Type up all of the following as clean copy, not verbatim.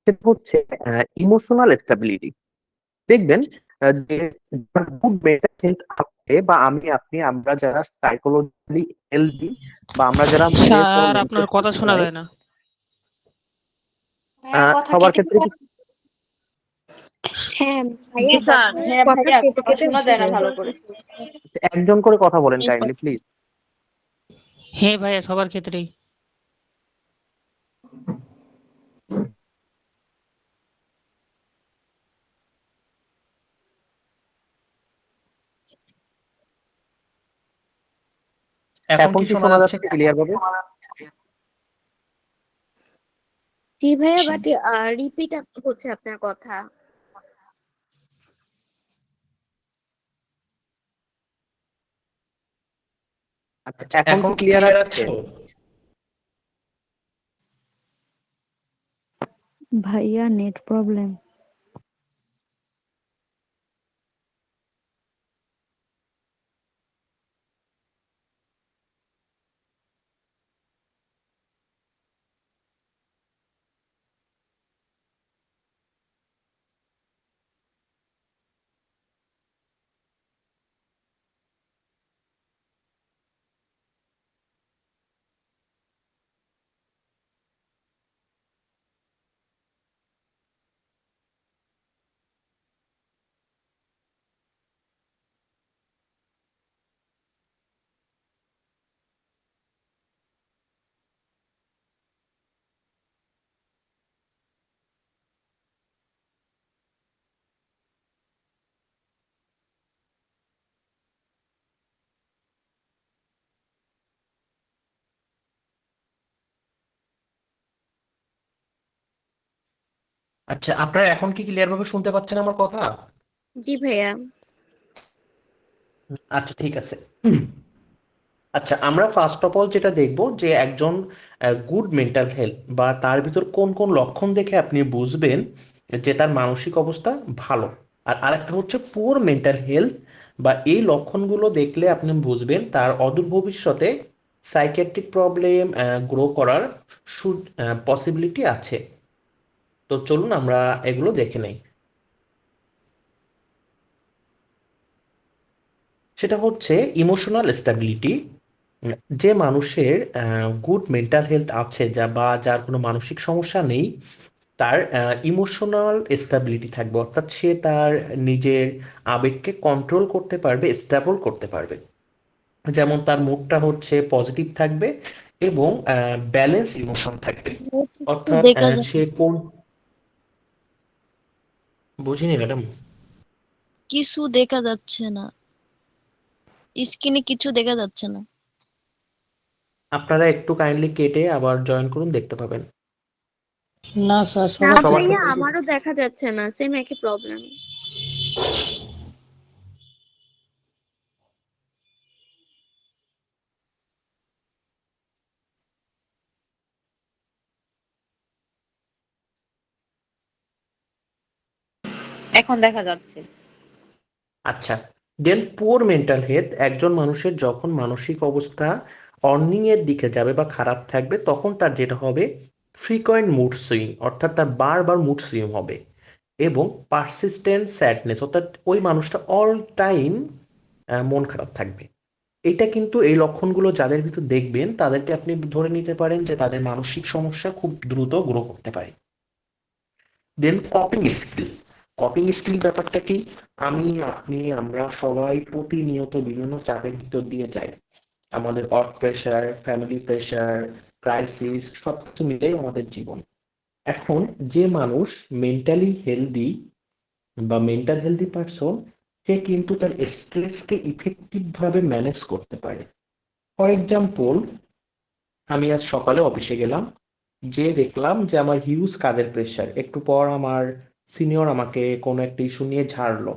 সেটা হচ্ছে emotional stability. দেখবেন যে গুড মেন্টাল হেলথ আছে, বা আমি আপনি আমরা যারা সাইকোলজিক্যালি হেলদি, বা আমরা যারা মনের কোনো স্যার মেন্টাল আপনার কথা শোনা নাই, যায় না। হ্যাঁ, কথা সবার কেটে ক্ষেত্রে কেটে। কি হ্যাঁ জি ভাইয়া, স্যার, হ্যাঁ কথা ভাইয়া, কেটে কথা কেটে শোনা যায় না আসছে। ভালো করে। একজন করে কথা বলেন কাইন্ডলি প্লিজ? হ্যাঁ ভাইয়া, সবার ক্ষেত্রেই। এখন এখন কি কি শোনা শোনা যাচ্ছে? যাচ্ছে ক্লিয়ার ভাবে? জি ভাইয়া, বাট রিপিট হচ্ছে আপনার কথা। আচ্ছা, এখন এখন কি কি ক্লিয়ার ক্লিয়ার আছে? আছে? ভাইয়া নেট প্রবলেম। আচ্ছা, আপনারা এখন কি ক্লিয়ার ভাবে শুনতে পাচ্ছেন আমার কথা? জি ভাইয়া। আচ্ছা, ঠিক আছে। আচ্ছা, আমরা ফার্স্ট অফ অল যেটা দেখব যে একজন গুড মেন্টাল হেলথ বা তার ভিতর কোন কোন লক্ষণ দেখে আপনি বুঝবেন যে তার মানসিক অবস্থা ভালো। আর আরেকটা হচ্ছে পুয়ার মেন্টাল হেলথ, বা এই লক্ষণগুলো দেখলে আপনি বুঝবেন তার অদূর ভবিষ্যতে সাইকিয়াট্রিক প্রবলেম গ্রো করার পসিবিলিটি আছে। তো চলুন আমরা এগুলো দেখে নেই। সেটা হচ্ছে ইমোশনাল স্ট্যাবিলিটি। যে মানুষের গুড মেন্টাল হেলথ আছে, বা যার কোনো মানসিক সমস্যা নেই, তার ইমোশনাল স্ট্যাবিলিটি থাকবে, অর্থাৎ সে তার নিজের আবেগকে কন্ট্রোল করতে পারবে, স্টেবল করতে পারবে। যেমন তার মুডটা হচ্ছে পজিটিভ থাকবে এবং ব্যালেন্স ইমোশন থাকবে। অর্থাৎ দেখা যায় সে কোন, বুঝিনি ম্যাডাম। কিছু দেখা যাচ্ছে না, স্ক্রিনে কিছু দেখা যাচ্ছে না। আপনারা একটু কাইন্ডলি কেটে আবার জয়েন করুন, দেখতে পাবেন। না স্যার, না সবার সবার ভাইয়া, ক্ষেত্রে কি? আমারও দেখা যাচ্ছে না, সেম একই প্রবলেম। এখন দেখা যাচ্ছে। আচ্ছা, দেন পুয়ার মেন্টাল হেলথ, একজন মানুষের যখন মানসিক অবস্থা অর্নিং এর দিকে যাবে বা খারাপ থাকবে, তখন তার যেটা হবে ফ্রিকোয়েন্ট মুড সুইং, অর্থাৎ তার বারবার মুড সুইং হবে, এবং পারসিস্টেন্ট স্যাডনেস, অর্থাৎ ওই মানুষটা অল টাইম মন খারাপ থাকবে। এটা কিন্তু এই লক্ষণগুলো যাদের ভিতর দেখবেন তাদেরকে আপনি ধরে নিতে পারেন যে তাদের মানসিক সমস্যা খুব দ্রুত গ্রো করতে পারে। দেন কপিং স্কিল। কপিং স্কিল ব্যাপারটা কি? আমি, আপনি, আমরা সবাই প্রতিনিয়ত বিভিন্ন চাপের ভিতর দিয়ে যাই। আমাদের work pressure, family pressure, crisis, সবকিছু মিলেই আমাদের জীবন। এখন যে মানুষ মেন্টালি হেলদি বা মেন্টাল হেলদি পারসন, সে কিন্তু তার স্ট্রেসকে ইফেক্টিভ ভাবে ম্যানেজ করতে পারে। ফর এক্সাম্পল, আমি আজ সকালে অফিসে গেলাম, যে দেখলাম যে আমার হিউজ কাজের প্রেশার। একটু পর আমার সিনিয়র আমাকে কোনো একটা ইস্যু নিয়ে ঝাড়লো।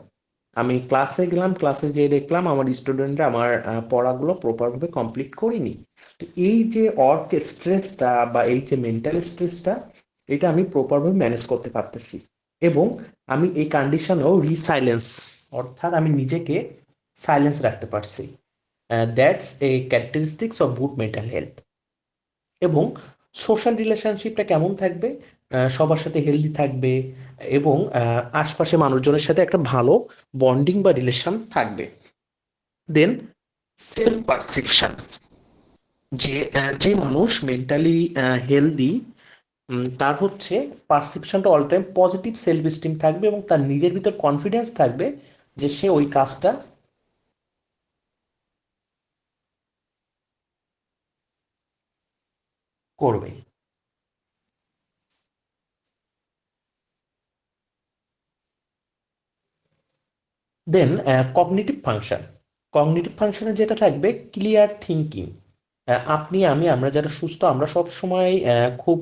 আমি ক্লাসে গেলাম, ক্লাসে যেয়ে দেখলাম আমার স্টুডেন্টরা আমার পড়াগুলো প্রপারভাবে কমপ্লিট করিনি। তো এই যে ওয়ার্ক স্ট্রেসটা বা এই যে মেন্টাল স্ট্রেসটা, এটা আমি প্রপারভাবে ম্যানেজ করতে পারতেছি, এবং আমি এই কন্ডিশনেও রিসাইলেন্স, অর্থাৎ আমি নিজেকে সাইলেন্স রাখতে পারছি। That's a characteristics of good mental health. এবং সোশ্যাল রিলেশনশিপটা কেমন থাকবে? সবার সাথে হেলদি থাকবে এবং আশপাশে মানুষজনের সাথে একটা ভালো বন্ডিং বা রিলেশন থাকবে। দেন সেলফ পারসেপশন, যে মানুষ মেন্টালি হেলদি তার হচ্ছে পারসেপশনটা all time positive, self esteem থাকবে এবং তার নিজের ভিতর কনফিডেন্স থাকবে যে সে ওই কাজটা করবে। দেন কগনিটিভ ফাংশনে যেটা থাকবে ক্লিয়ার থিঙ্কিং। আমরা যারা সুস্থ আমরা সব সময় খুব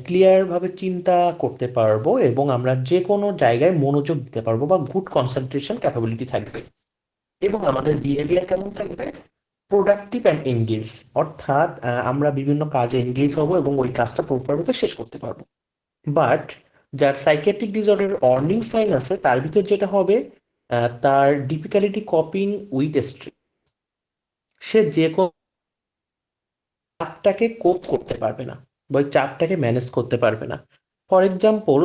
ক্লিয়ার ভাবে চিন্তা করতে পারবো এবং আমরা যে কোনো জায়গায় মনোযোগ দিতে পারবো বা গুড কনসেন্ট্রেশন ক্যাপাবিলিটি থাকবে। এবং আমাদের বিহেভিয়ার কেমন থাকবে? প্রোডাক্টিভ অ্যান্ড এঙ্গেজ, অর্থাৎ আমরা বিভিন্ন কাজে এঙ্গেজ হব এবং ওই কাজটা প্রপারভাবে শেষ করতে পারবো। বাট যার সাইকিয়াট্রিক ডিসঅর্ডারের অর্নিং সাইন আছে তার ভিতর যেটা হবে, তার ডিফিকাল্টি কপিং উইথ স্ট্রেস, সে যে কোনো চাপটাকে কোপ করতে পারবে না বা ওই চাপটাকে ম্যানেজ করতে পারবে না। ফর এক্সাম্পল,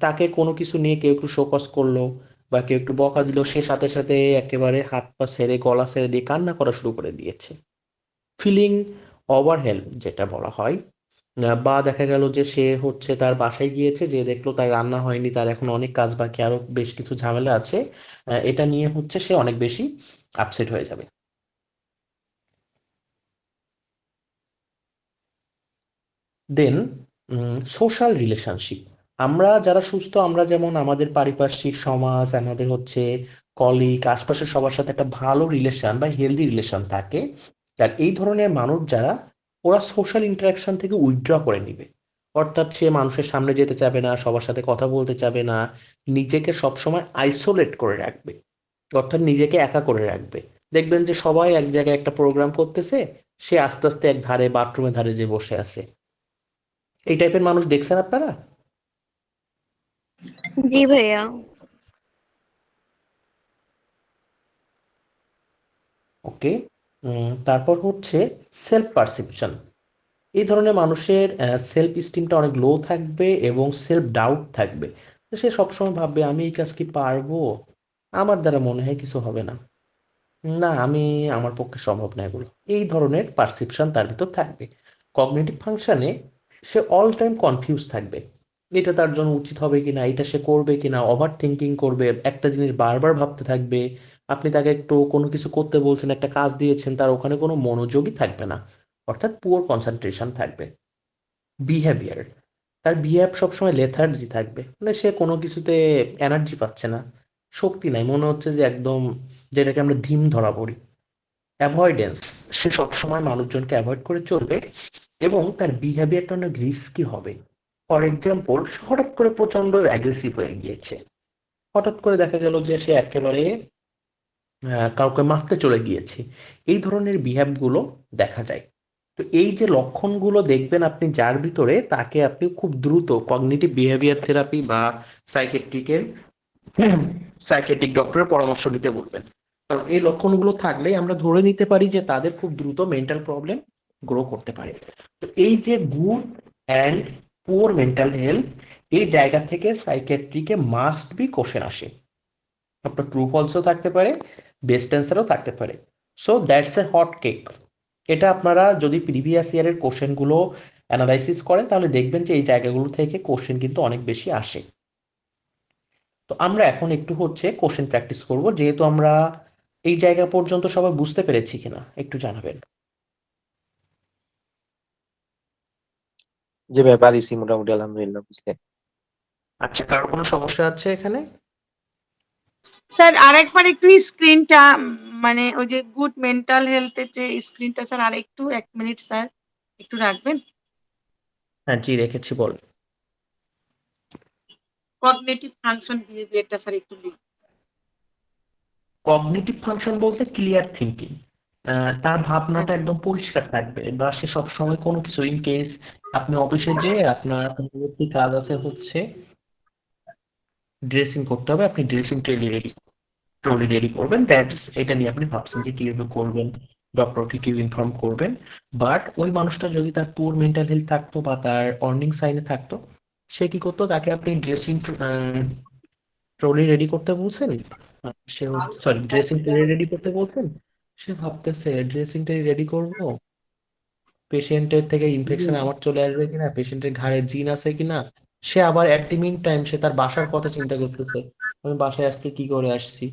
তাকে কোনো কিছু নিয়ে কেউ একটু শোকজ করলো বা কেউ একটু বকা দিল, সে সাথে সাথে একেবারে হাত পা ছেড়ে গলা ছেড়ে দিয়ে কান্না করা শুরু করে দিয়েছে। ফিলিং ওভারহেল্ম যেটা বলা হয়, বা দেখা গেল যে সে হচ্ছে তার বাসায় গিয়েছে, যে দেখলো তার রান্না হয়নি, তার এখন অনেক কাজ বাকি, আরো বেশ কিছু ঝামেলা আছে, এটা নিয়ে হচ্ছে সে অনেক বেশি আপসেট হয়ে যাবে। দেন সোশ্যাল রিলেশনশিপ, আমরা যারা সুস্থ আমরা যেমন আমাদের পারিপার্শ্বিক সমাজ, আমাদের হচ্ছে কলিগ, আশপাশের সবার সাথে একটা ভালো রিলেশন বা হেলদি রিলেশন থাকে। আর এই ধরনের মানুষ যারা, ওরা সোশ্যাল ইন্টারাকশন থেকে উইথড্র করে নিবে। অর্থাৎ সে মানুষের সামনে যেতে চাবে না, সবার সাথে কথা বলতে চাবে না, নিজেকে সবসময় আইসোলেট করে রাখবে, অর্থাৎ নিজেকে একা করে রাখবে। দেখবেন যে সবাই এক জায়গায় একটা প্রোগ্রাম করতেছে, সে আস্তে আস্তে এক ধারে বাথরুমে ধারে যে বসে আছে। এই টাইপের মানুষ দেখছেন আপনারা? জি ভাইয়া। ওকে। তারপর হচ্ছে সেলফ পারসেপশন। এই ধরনের মানুষের সেলফ স্টিমটা অনেক লো থাকবে এবং সেলফ ডাউট থাকবে। তো সে সবসময় ভাববে আমি এই কাজ কি পারবো, আমার দ্বারা মনে হয় কিছু হবে না, না আমি, আমার পক্ষে সম্ভব না এগুলো, এই ধরনের পারসেপশন তার ভিতর থাকবে। কগনিটিভ ফাংশনে সে অল টাইম কনফিউজ থাকবে, এটা তার জন্য উচিত হবে কিনা, এটা সে করবে কিনা, ওভার থিঙ্কিং করবে, একটা জিনিস বারবার ভাবতে থাকবে। আপনি তাকে একটু কোনো কিছু করতে বলছেন, একটা কাজ দিয়েছেন, তার ওখানে কোনো মনোযোগই থাকবে না, অর্থাৎ পুয়ার কনসেন্ট্রেশন থাকবে। বিহেভিয়ার, তার বিহেভ সবসময় লেথার্জি থাকবে, মানে সে কোনো কিছুতে এনার্জি পাচ্ছে না, শক্তি নাই, মনে হচ্ছে যে একদম, যেটাকে আমরা ধিম ধরা পড়ি। অ্যাভয়েডেন্স, সে সবসময় মানুষজনকে অ্যাভয়েড করে চলবে এবং তার বিহেভিয়ারটা অনেক রিস্কি হবে। ফর এক্সাম্পল, হঠাৎ করে প্রচন্ড অ্যাগ্রেসিভ হয়ে গিয়েছে, হঠাৎ করে দেখা গেল যে সে একেবারে কাউকে মারতে চলে গিয়েছে, এই ধরনের বিহেভ গুলো দেখা যায়। তো এই যে লক্ষণগুলো দেখবেন আপনি যার ভিতরে, তাকে আপনি খুব দ্রুত কগনিটিভ বিহেভিয়ার থেরাপি বা সাইকেট্রিকের সাইকেট্রিক ডক্টরের পরামর্শ নিতে বলবেন। কারণ এই লক্ষণগুলো থাকলেই আমরা ধরে নিতে পারি যে তাদের খুব দ্রুত মেন্টাল প্রবলেম গ্রো করতে পারে। তো এই যে good and poor mental health, এই জায়গা থেকে সাইকেট্রিকে মাস্ট বি কোশ্চেন আসে। আপনার ট্রু ফলসও থাকতে পারে, বেস্ট অ্যান্সারও থাকতে পারে। So that's a hot cake. এটা আপনারা যদি প্রিভিয়াস ইয়ারের কোশ্চেনগুলো অ্যানালাইসিস করেন তাহলে দেখবেন যে এই জায়গাগুলো থেকে কোশ্চেন কিন্তু অনেক বেশি আসে। তো আমরা এখন একটু হচ্ছে কোশ্চেন প্র্যাকটিস করব, যেহেতু আমরা এই জায়গা পর্যন্ত সবাই বুঝতে পেরেছি কিনা একটু জানাবেন। জি ভাই, পারিছি মোটামুটি, আলহামদুলিল্লাহ বুঝতে। আচ্ছা, কারো কোনো সমস্যা আছে এখানে? স্যার আরেকবার একটু স্ক্রিনটা, মানে ওই যে গুড মেন্টাল হেলথের যে স্ক্রিনটা স্যার আরেকটু 1 মিনিট স্যার একটু রাখবেন। হ্যাঁ জি, রেখেছি, বল। কগনিটিভ ফাংশন বিহেভিয়ারটা স্যার একটু লিখুন। কগনিটিভ ফাংশন বলতে ক্লিয়ার থিঙ্কিং, তার ভাবনাটা একদম পরিষ্কার থাকবে, বা সে সবসময় কোনো কিছু, ইন কেস আপনি অফিসে যে আপনার পরবর্তী কাজ আছে হচ্ছে ড্রেসিং করতে হবে, আপনি ড্রেসিং ট্রলি রেডি করবেন, দ্যাটস, এটা নিয়ে আপনি ভাবছেন যে কিভাবে করবেন, ডক্টরকে কি ইনফর্ম করবেন। বাট ওই মানুষটা যদি তার পুর মেন্টাল হেলথ থাকতো বা তার অর্নিং সাইনে থাকতো, সে কি করতো, তাকে আপনি ড্রেসিং ট্রলি রেডি করতে বলছেন, say sorry dressing trolley ready করতে বলছেন, সে ভাবতেছে ড্রেসিং ট্রলি রেডি করবো, পেশেন্টের থেকে ইনফেকশন আমার চলে আসবে কিনা, পেশেন্টের ঘাড়ে জিন আছে কিনা। সে আবার অ্যাট দি মিন টাইম সে তার বাসার কথা চিন্তা করতেছে, আমি বাসায় আজকে কি করে আসছি।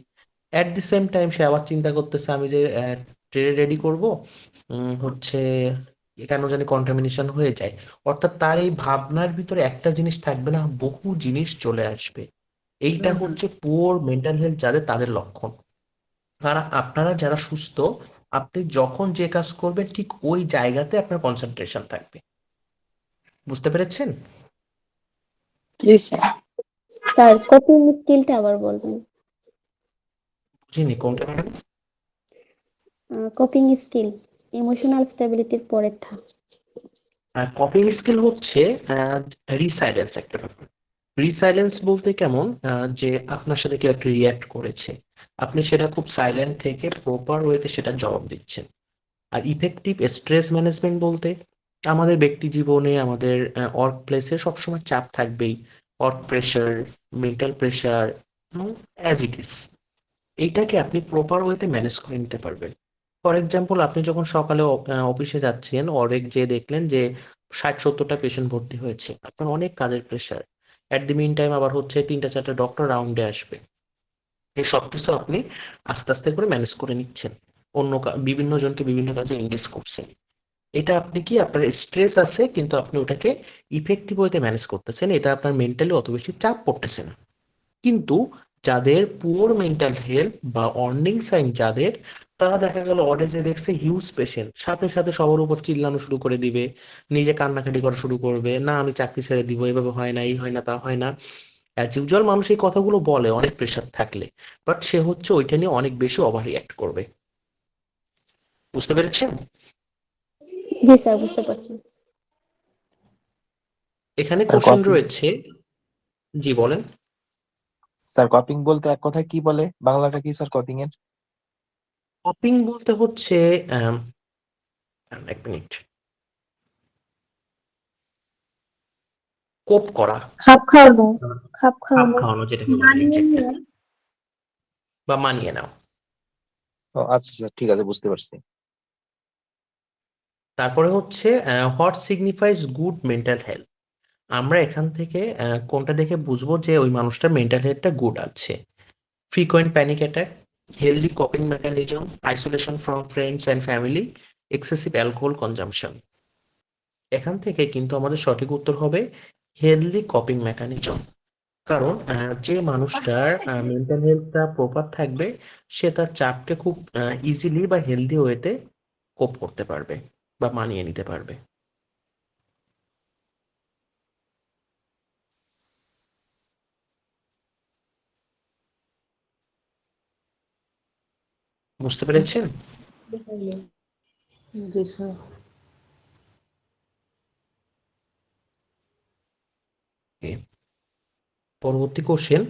অ্যাট দি সেম টাইম সে আবার চিন্তা করতেছে আমি যে ট্রে রেডি করব, হচ্ছে কেন জানি কন্টামিনেশন হয়ে যায়। অর্থাৎ তার এই ভাবনার ভিতরে একটা জিনিস থাকবে না, বহু জিনিস চলে আসবে। এইটা হচ্ছে পুওর মেন্টাল হেলথ যাদের, তাদের লক্ষণ। আর আপনারা যারা সুস্থ, আপনি যখন যে কাজ করবেন ঠিক ওই জায়গাতে আপনার কনসেন্ট্রেশন থাকবে। বুঝতে পেরেছেন? জি স্যার। স্যার কপিং স্কিলটা আবার বলবেন। বুঝিনি কোনটা ম্যাডাম? কপিং স্কিল ইমোশনাল স্টেবিলিটির পরেরটা। কপিং স্কিল হচ্ছে রিসাইলেন্স একটা ব্যাপার। রিসাইলেন্স বলতে কেমন, যে আপনার সাথে কেউ একটা রিয়্যাক্ট করেছে, আপনি সেটা খুব সাইলেন্ট থেকে প্রপার ওয়েতে সেটা জবাব দিচ্ছেন। আর ইফেক্টিভ স্ট্রেস ম্যানেজমেন্ট বলতে আমাদের ব্যক্তি জীবনে, আমাদের ওয়ার্ক প্লেসে সবসময় চাপ থাকবেই, work pressure, mental pressure, as it is. এইটাকে আপনি প্রপার ওয়েতে ম্যানেজ করে নিতে পারবেন। ফর এক্সাম্পল, আপনি যখন সকালে অফিসে যাচ্ছেন, অনেক যে দেখলেন যে 60-70টা পেশেন্ট ভর্তি হয়েছে, আপনার অনেক কাজের pressure, at the mean time আবার হচ্ছে 3টা 4টা ডক্টর রাউন্ডে আসবে, এই সব কিছু আপনি আস্তে আস্তে করে ম্যানেজ করে নিচ্ছেন, বিভিন্ন জনকে বিভিন্ন কাজে এঙ্গেজ করছেন। এটা আপনি কি, আপনার স্ট্রেস আছে কিন্তু আপনি ওটাকে ইফেক্টিভ ওয়েতে ম্যানেজ করতেছেন, এটা আপনার মেন্টালি অত বেশি চাপ পড়তেছে না। কিন্তু যাদের পুওর মেন্টাল হেলথ বা অর্নিং সাইন যাদের, তারা দেখা গেল অডে যে দেখছে হিউজ পেশেন্ট, সাথে সাথে সবার উপর চিল্লানো শুরু করে দিবে, নিজে কান্নাকাটি করা শুরু করবে, না আমি চাকরি ছেড়ে দিব, এভাবে হয় না, এই হয় না, তা হয় না। অ্যাজ ইউজুয়াল মানুষ এই কথাগুলো বলে অনেক প্রেশার থাকলে, বাট সে হচ্ছে ওইটা নিয়ে অনেক বেশি ওভার রিঅ্যাক্ট করবে। বুঝতে পেরেছেন? জি স্যার, বুঝতে পারছি। এখানে স্যার কোশ্চেন কপিং রয়েছে। জি বলেন। স্যার কপিং বলতে এক কথায় কি বলে, বাংলাটা কি স্যার কপিং এর? কপিং বলতে হচ্ছে এক মিনিট, কোপ করা, খাপ খাওয়ানো, খাপ খাওয়ানো যেটাকে বলে, exactly, বা মানিয়ে নাও। ও আচ্ছা স্যার, ঠিক আছে, বুঝতে পারছি। তারপরে হচ্ছে what signifies good mental health. আমরা এখান থেকে কোনটা দেখে বুঝবো যে ওই মানুষটার মেন্টাল হেলথটা গুড আছে? Frequent panic attack, healthy coping mechanism, isolation from friends and family, excessive alcohol consumption. এখান থেকে কিন্তু আমাদের সঠিক উত্তর হবে হেলদি কপিং মেকানিজম। কারণ যে মানুষটার মেন্টাল হেলথটা প্রপার থাকবে, সে তার চাপকে খুব ইজিলি বা হেলদি ওয়েতে কোপ করতে পারবে বা মানিয়ে নিতে পারবে। বুঝতে পেরেছেন? জি স্যার। Okay. পরবর্তী question,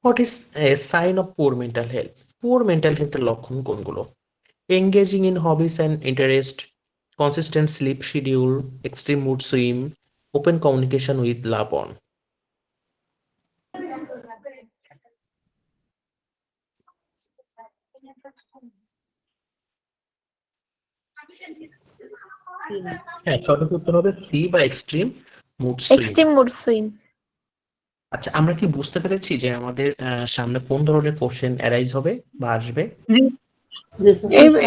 what is a sign of poor mental health? Poor mental হেলথের লক্ষণ কোনগুলো? Engaging in hobbies and interest, consistent sleep schedule, extreme mood swing, open communication with love on. হ্যাঁ, সঠিক উত্তর হবে সি বা extreme mood swing. Extreme mood swing. আচ্ছা, আমরা কি বুঝতে পেরেছি যে আমাদের সামনে কোন ধরনের কোশ্চেন অ্যারাইজ হবে বা আসবে?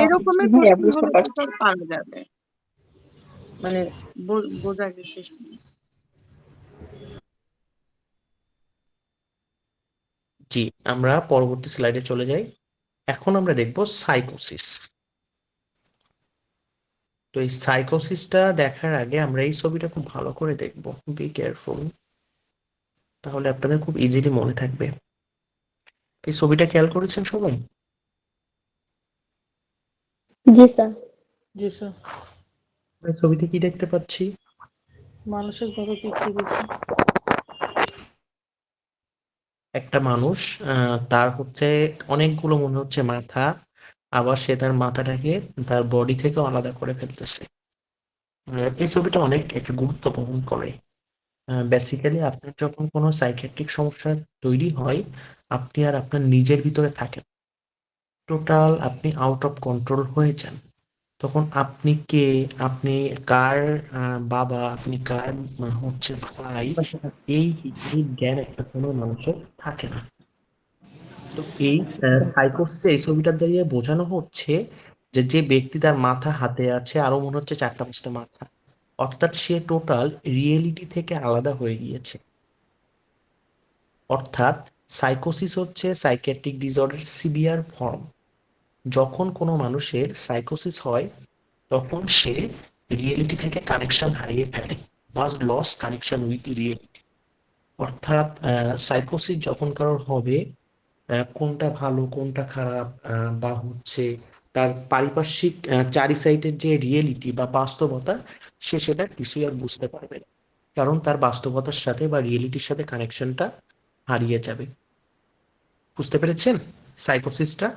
এরকমের ভাইয়া কোশ্চেন বুঝতে হলে তো পারছি। স্যার পারা যাবে, মানে বোঝা গেছে। জি, আমরা পরবর্তী স্লাইডে চলে যাই। এখন আমরা দেখব সাইকোসিস। তো এই সাইকোসিসটা দেখার আগে আমরা এই ছবিটা খুব ভালো করে দেখব, বি কেয়ারফুল, তাহলে আপনাদের খুব ইজিলি মনে থাকবে। এই ছবিটা খেয়াল করেছেন সবাই? জি স্যার। জি স্যার। এই ছবিতে কি দেখতে পাচ্ছি? মানসিক ভাবে পিছিয়ে গেছে। একটা মানুষ, তার হচ্ছে অনেকগুলো মনে হচ্ছে মাথা, আবার সে তার মাথাটাকে তার বডি থেকে আলাদা করে ফেলতেছে। এই ছবিটা অনেক একটা গুরুত্ব বহন করে। বেসিক্যালি আপনার যখন কোনো সাইকিয়াট্রিক সমস্যা তৈরি হয়, আপনি আর আপনার নিজের ভিতরে থাকেন, টোটাল আপনি আউট অফ কন্ট্রোল হয়ে যান। তখন আপনি কে, আপনি কার বাবা, আপনি কার হচ্ছে ভাই, এই এই জ্ঞান একটা কোনো মানুষের থাকে না। তো এই সাইকোসিসে এই ছবিটা দিয়ে বোঝানো হচ্ছে যে যে ব্যক্তি তার মাথা হাতে আছে, আরো মনে হচ্ছে 4টা 5টা মাথা, অর্থাৎ সে টোটাল রিয়েলিটি থেকে আলাদা হয়ে গিয়েছে। অর্থাৎ সাইকোসিস হচ্ছে সাইকিয়াট্রিক ডিসঅর্ডার সিভিয়ার ফর্ম। যখন কোনো মানুষের সাইকোসিস হয় তখন সে রিয়েলিটি থেকে কানেকশন হারিয়ে ফেলে, ওয়াজ লস কানেকশন উইথ রিয়েলিটি। অর্থাৎ সাইকোসিস যখন কারোর হবে, কোনটা ভালো কোনটা খারাপ, বা হচ্ছে তার পারিপার্শ্বিক চারি সাইডের যে রিয়েলিটি বা বাস্তবতা, সে সেটা কিছুই আর বুঝতে পারবে না, কারণ তার বাস্তবতার সাথে বা রিয়েলিটির সাথে কানেকশনটা হারিয়ে যাবে। বুঝতে পেরেছেন সাইকোসিসটা?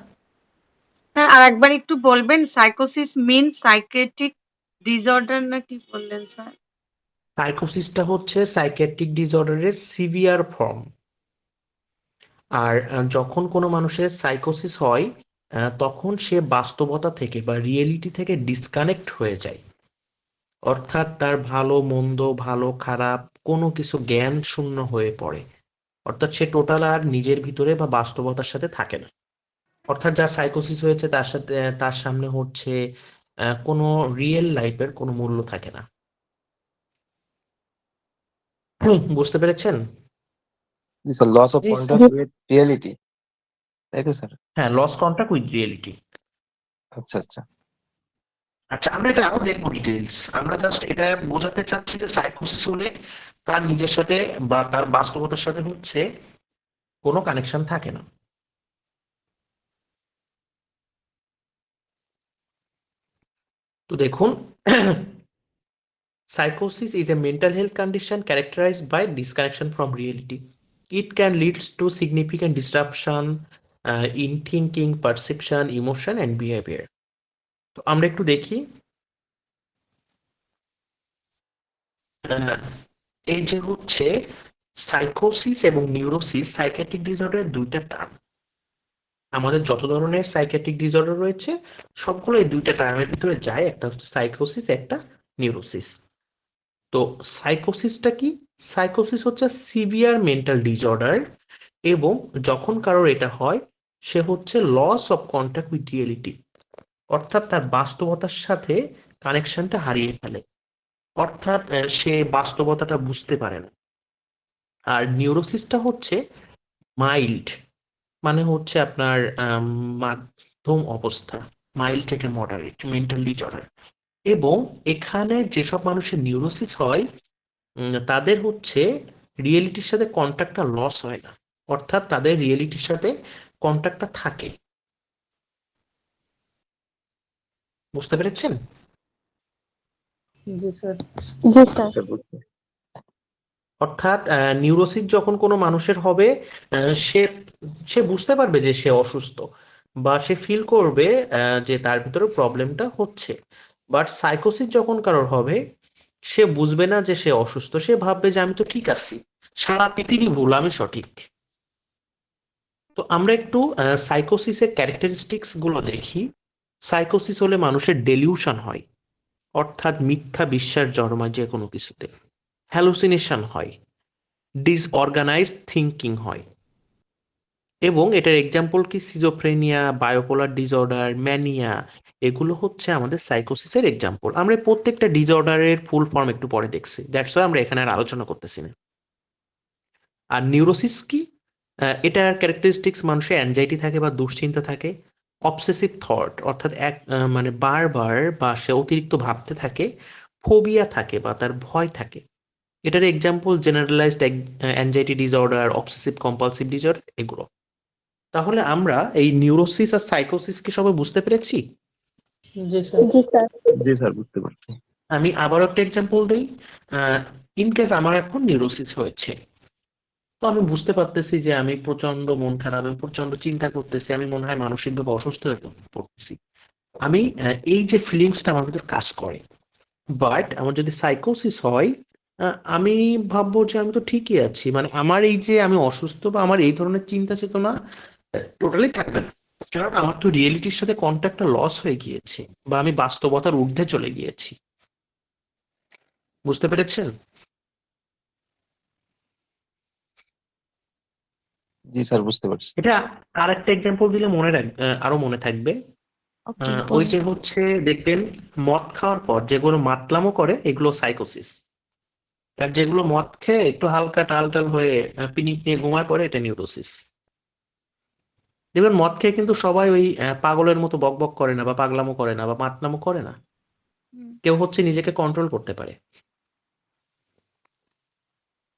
হ্যাঁ, আর একবার একটু বলবেন, সাইকোসিস মিন সাইকিয়াট্রিক ডিসঅর্ডার না কি বললেন স্যার? সাইকোসিসটা হচ্ছে সাইকিয়াট্রিক ডিসঅর্ডারের সিভিয়ার ফর্ম। আর যখন কোনো মানুষের সাইকোসিস হয়, তখন সে বাস্তবতা থেকে বা রিয়েলিটি থেকে ডিসকানেক্ট হয়ে যায়। অর্থাৎ তার ভালো মন্দ, ভালো খারাপ কোনো কিছু জ্ঞান শূন্য হয়ে পড়ে। অর্থাৎ সে টোটাল আর নিজের ভিতরে বা বাস্তবতার সাথে থাকে না। অর্থাৎ যার সাইকোসিস হয়েছে তার সাথে তার সামনে হচ্ছে কোনো রিয়েল লাইফের কোনো মূল্য থাকে না। বুঝতে পেরেছেন? জি স্যার, লস অফ জি স্যার। কন্টাক্ট উইথ রিয়েলিটি, তাই তো স্যার? হ্যাঁ, লস কন্টাক্ট উইথ রিয়েলিটি। আচ্ছা আচ্ছা। আচ্ছা, আমরা এটা আরো দেখবো ডিটেইলস। আমরা জাস্ট এটা বোঝাতে চাচ্ছি যে সাইকোসিস হলে তার নিজের সাথে বা তার বাস্তবতার সাথে হচ্ছে কোনো কানেকশন থাকে না। তো দেখুন, psychosis is a mental health condition characterized by disconnection from reality. It can lead to significant disruption in thinking, perception, emotion and behavior. তো আমরা একটু দেখি, এই যে হচ্ছে সাইকোসিস এবং নিউরোসিস সাইকিয়াট্রিক ডিসঅর্ডারের দুইটা টার্ম। আমাদের যত ধরনের সাইকিয়াট্রিক ডিসঅর্ডার রয়েছে সবগুলো এই দুইটা টার্মের ভিতরে যায়, একটা হচ্ছে সাইকোসিস, একটা নিউরোসিস। তো সাইকোসিসটা কি? সাইকোসিস হচ্ছে সিভিয়ার মেন্টাল ডিসঅর্ডার, এবং যখন কারোর এটা হয় সে হচ্ছে loss of contact with reality, অর্থাৎ তার বাস্তবতার সাথে কানেকশনটা হারিয়ে ফেলে। অর্থাৎ সে বাস্তবতাটা বুঝতে পারে না। আর নিউরোসিসটা হচ্ছে মাইল্ড, মানে হচ্ছে আপনার মাধ্যম অবস্থা, মাইল্ড থেকে মডারেট মেন্টাল ডিসঅর্ডার। এবং এখানে যেসব মানুষের নিউরোসিস হয় তাদের হচ্ছে রিয়েলিটির সাথে কন্ট্যাক্টটা লস হয় না, অর্থাৎ তাদের রিয়েলিটির সাথে কন্ট্যাক্টটা থাকে। বুঝতে পেরেছেন? জি স্যার। জি স্যার। অর্থাৎ নিউরোসিস যখন কোনো মানুষের হবে, সে সে বুঝতে পারবে যে সে অসুস্থ, বা সে ফিল করবে যে তার ভিতরে প্রবলেমটা হচ্ছে। বাট সাইকোসিস যখন কারোর হবে, সে বুঝবে না যে সে অসুস্থ, সে ভাববে যে আমি তো ঠিক আছি, সারা পৃথিবী ভুল, আমি সঠিক। তো আমরা একটু সাইকোসিসের ক্যারেক্টারিস্টিক্স গুলো দেখি। সাইকোসিস হলে মানুষের ডেলিউশন হয়, অর্থাৎ মিথ্যা বিশ্বাস জন্মায় যে কোনো কিছুতে, হ্যালুসিনেশন হয়, ডিসঅর্গানাইজড থিঙ্কিং হয়। এবং এটার এক্সাম্পল কি সিজোফ্রেনিয়া, বায়োপোলার ডিসঅর্ডার, ম্যানিয়া, এগুলো হচ্ছে আমাদের সাইকোসিসের এক্সাম্পল। আমরা প্রত্যেকটা ডিসঅর্ডারের ফুল ফর্ম একটু পরে দেখছি, দ্যাটস ওয়াই আমরা এখানে আর আলোচনা করতেছি না। আর নিউরোসিস কি? এটার ক্যারেক্টারিস্টিক্স মানুষের অ্যাংজাইটি থাকে বা দুশ্চিন্তা থাকে, অবসেসিভ থট অর্থাৎ মানে বারবার বা সে অতিরিক্ত ভাবতে থাকে, ফোবিয়া থাকে বা তার ভয় থাকে। এটার example generalised anxiety disorder, obsessive compulsive disorder, এগুলো। তাহলে আমরা এই নিউরোসিস আর সাইকোসিস কি সবাই বুঝতে পেরেছি? জি স্যার। জি স্যার। জি স্যার, বুঝতে পারছি। আমি আবার একটা এক্সাম্পল দিই। ইন কেস আমার এখন নিউরোসিস হয়েছে, তো আমি বুঝতে পারতেছি যে আমি প্রচন্ড মন খারাপ, আমি প্রচন্ড চিন্তা করতেছি, আমি মনে হয় মানসিকভাবে অসুস্থ হয়ে পড়তেছি। আমি এই যে ফিলিংসটা আমার ভিতর কাজ করে। বাট আমার যদি সাইকোসিস হয়, আমি ভাববো যে আমি তো ঠিকই আছি, মানে আমার এই যে আমি অসুস্থ বা আমার এই ধরনের চিন্তা চেতনা টোটালি থাকবে না, কারণ আমার তো রিয়েলিটির সাথে কন্ট্যাক্টটা লস হয়ে গিয়েছে বা আমি বাস্তবতার ঊর্ধ্বে চলে গিয়েছি। বুঝতে পেরেছেন? জি স্যার, বুঝতে পারছি। এটা আর একটা এক্সাম্পল দিলে আরো মনে থাকবে। ওকে, ওই বলুন। যে হচ্ছে দেখবেন মদ খাওয়ার পর যেগুলো মাতলামো করে এগুলো সাইকোসিস, আর যেগুলো মদ খেয়ে একটু হালকা টাল হয়ে পিনিক নিয়ে ঘুমায় পড়ে এটা নিউরোসিস। দেখবেন মদ খেয়ে কিন্তু সবাই ওই পাগলের মতো বকবক করে না বা পাগলামো করে না বা মাতলামো করে না, হুম। কেউ হচ্ছে নিজেকে কন্ট্রোল করতে পারে।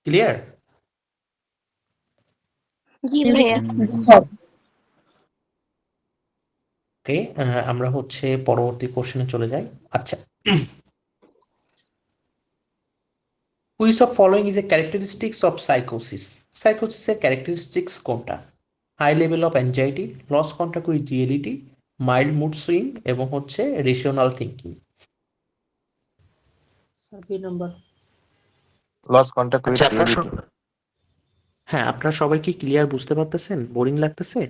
ক্লিয়ার? জি ভাইয়া। ওকে, আমরা হচ্ছে পরবর্তী কোশ্চেনে চলে যাই। আচ্ছা, which of following is a characteristics of সাইকোসিস? সাইকোসিসের ক্যারেক্টারিস্টিক্স কোনটা? High level of anxiety, loss contact with reality, mild mood swing এবং হচ্ছে rational thinking. Sir B number. Loss contact with আচ্ছা, রিয়েলিটি। হ্যাঁ, আপনারা সবাই কি ক্লিয়ার বুঝতে পারতেছেন? বোরিং লাগতেছে?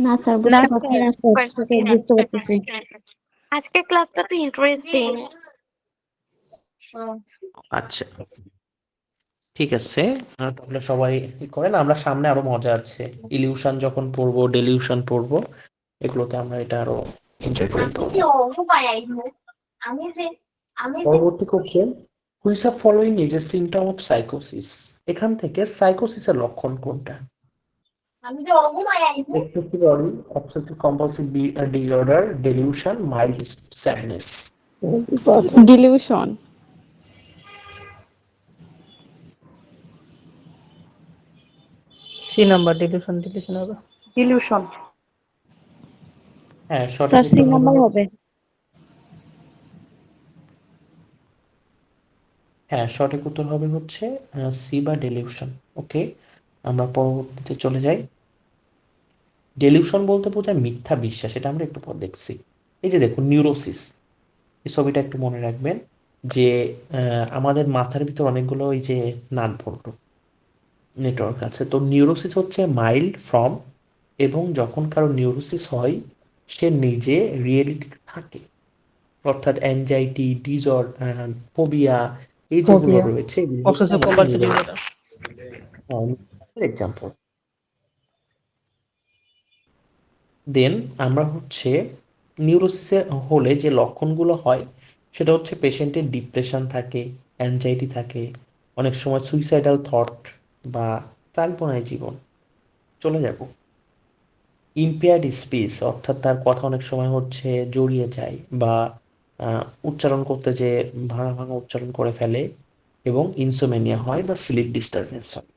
না স্যার, না বুঝতে পারছি না স্যার। স্যার, বুঝতে পারতেছি। আজকের ক্লাসটা তো ইন্টারেস্টিং। আচ্ছা, ঠিক আছে। তাহলে সবাই কি করেন, আমরা সামনে আরো মজা আছে, ইলিউশন যখন পড়বো, ডেলিউশন পড়বো, এগুলোতে আমরা এটা আরো এনজয় করে পরবর্তী question, which of following is a symptom of সাইকোসিস? এখান থেকে সাইকোসিসের লক্ষণ কোনটা? Excessive worry, obsessive compulsive disorder, delusion, mild sadness. Delusion. C number, delusion হবে। ডিলিউশন। হ্যাঁ, স্যার, সঠিক সি উত্তর হবে নাম্বার হবে। সঠিক উত্তর হবে হচ্ছে সি বা ডেলিউশন। ওকে, আমরা পরবর্তীতে চলে যাই। ডেলিউশন বলতে বোঝায় মিথ্যা বিশ্বাস, এটা আমরা একটু পর দেখছি। এই যে দেখুন নিউরোসিস, এই ছবিটা একটু মনে রাখবেন যে আমাদের মাথার ভিতর অনেকগুলো এই যে নাট বল্টু নেটওয়ার্ক আছে। তো নিউরোসিস হচ্ছে মাইল্ড ফর্ম, এবং যখন কারো নিউরোসিস হয় সে নিজে রিয়েলিটিতে থাকে, অর্থাৎ অ্যাংজাইটি, ফোবিয়া, এই যেগুলো ফোবিয়া, রয়েছে এগুলো হচ্ছে অবসেসিভ আমাদের কম্পালসিভ ডিসঅর্ডার। এক্সাম্পল। দেন আমরা হচ্ছে নিউরোসিসে হলে যে লক্ষণগুলো হয় সেটা হচ্ছে পেশেন্টের ডিপ্রেশন থাকে, অ্যাংজাইটি থাকে, অনেক সময় সুইসাইডাল থট বা প্রাণপণায় জীবন। চলে যাব, ইম্পেয়ার্ড স্পিচ, অর্থাৎ তার কথা অনেক সময় হচ্ছে জড়িয়ে যায় বা উচ্চারণ করতে যে ভাঙা ভাঙা উচ্চারণ করে ফেলে, এবং ইনসোমেনিয়া হয় বা স্লিপ ডিস্টারবেন্স হয়।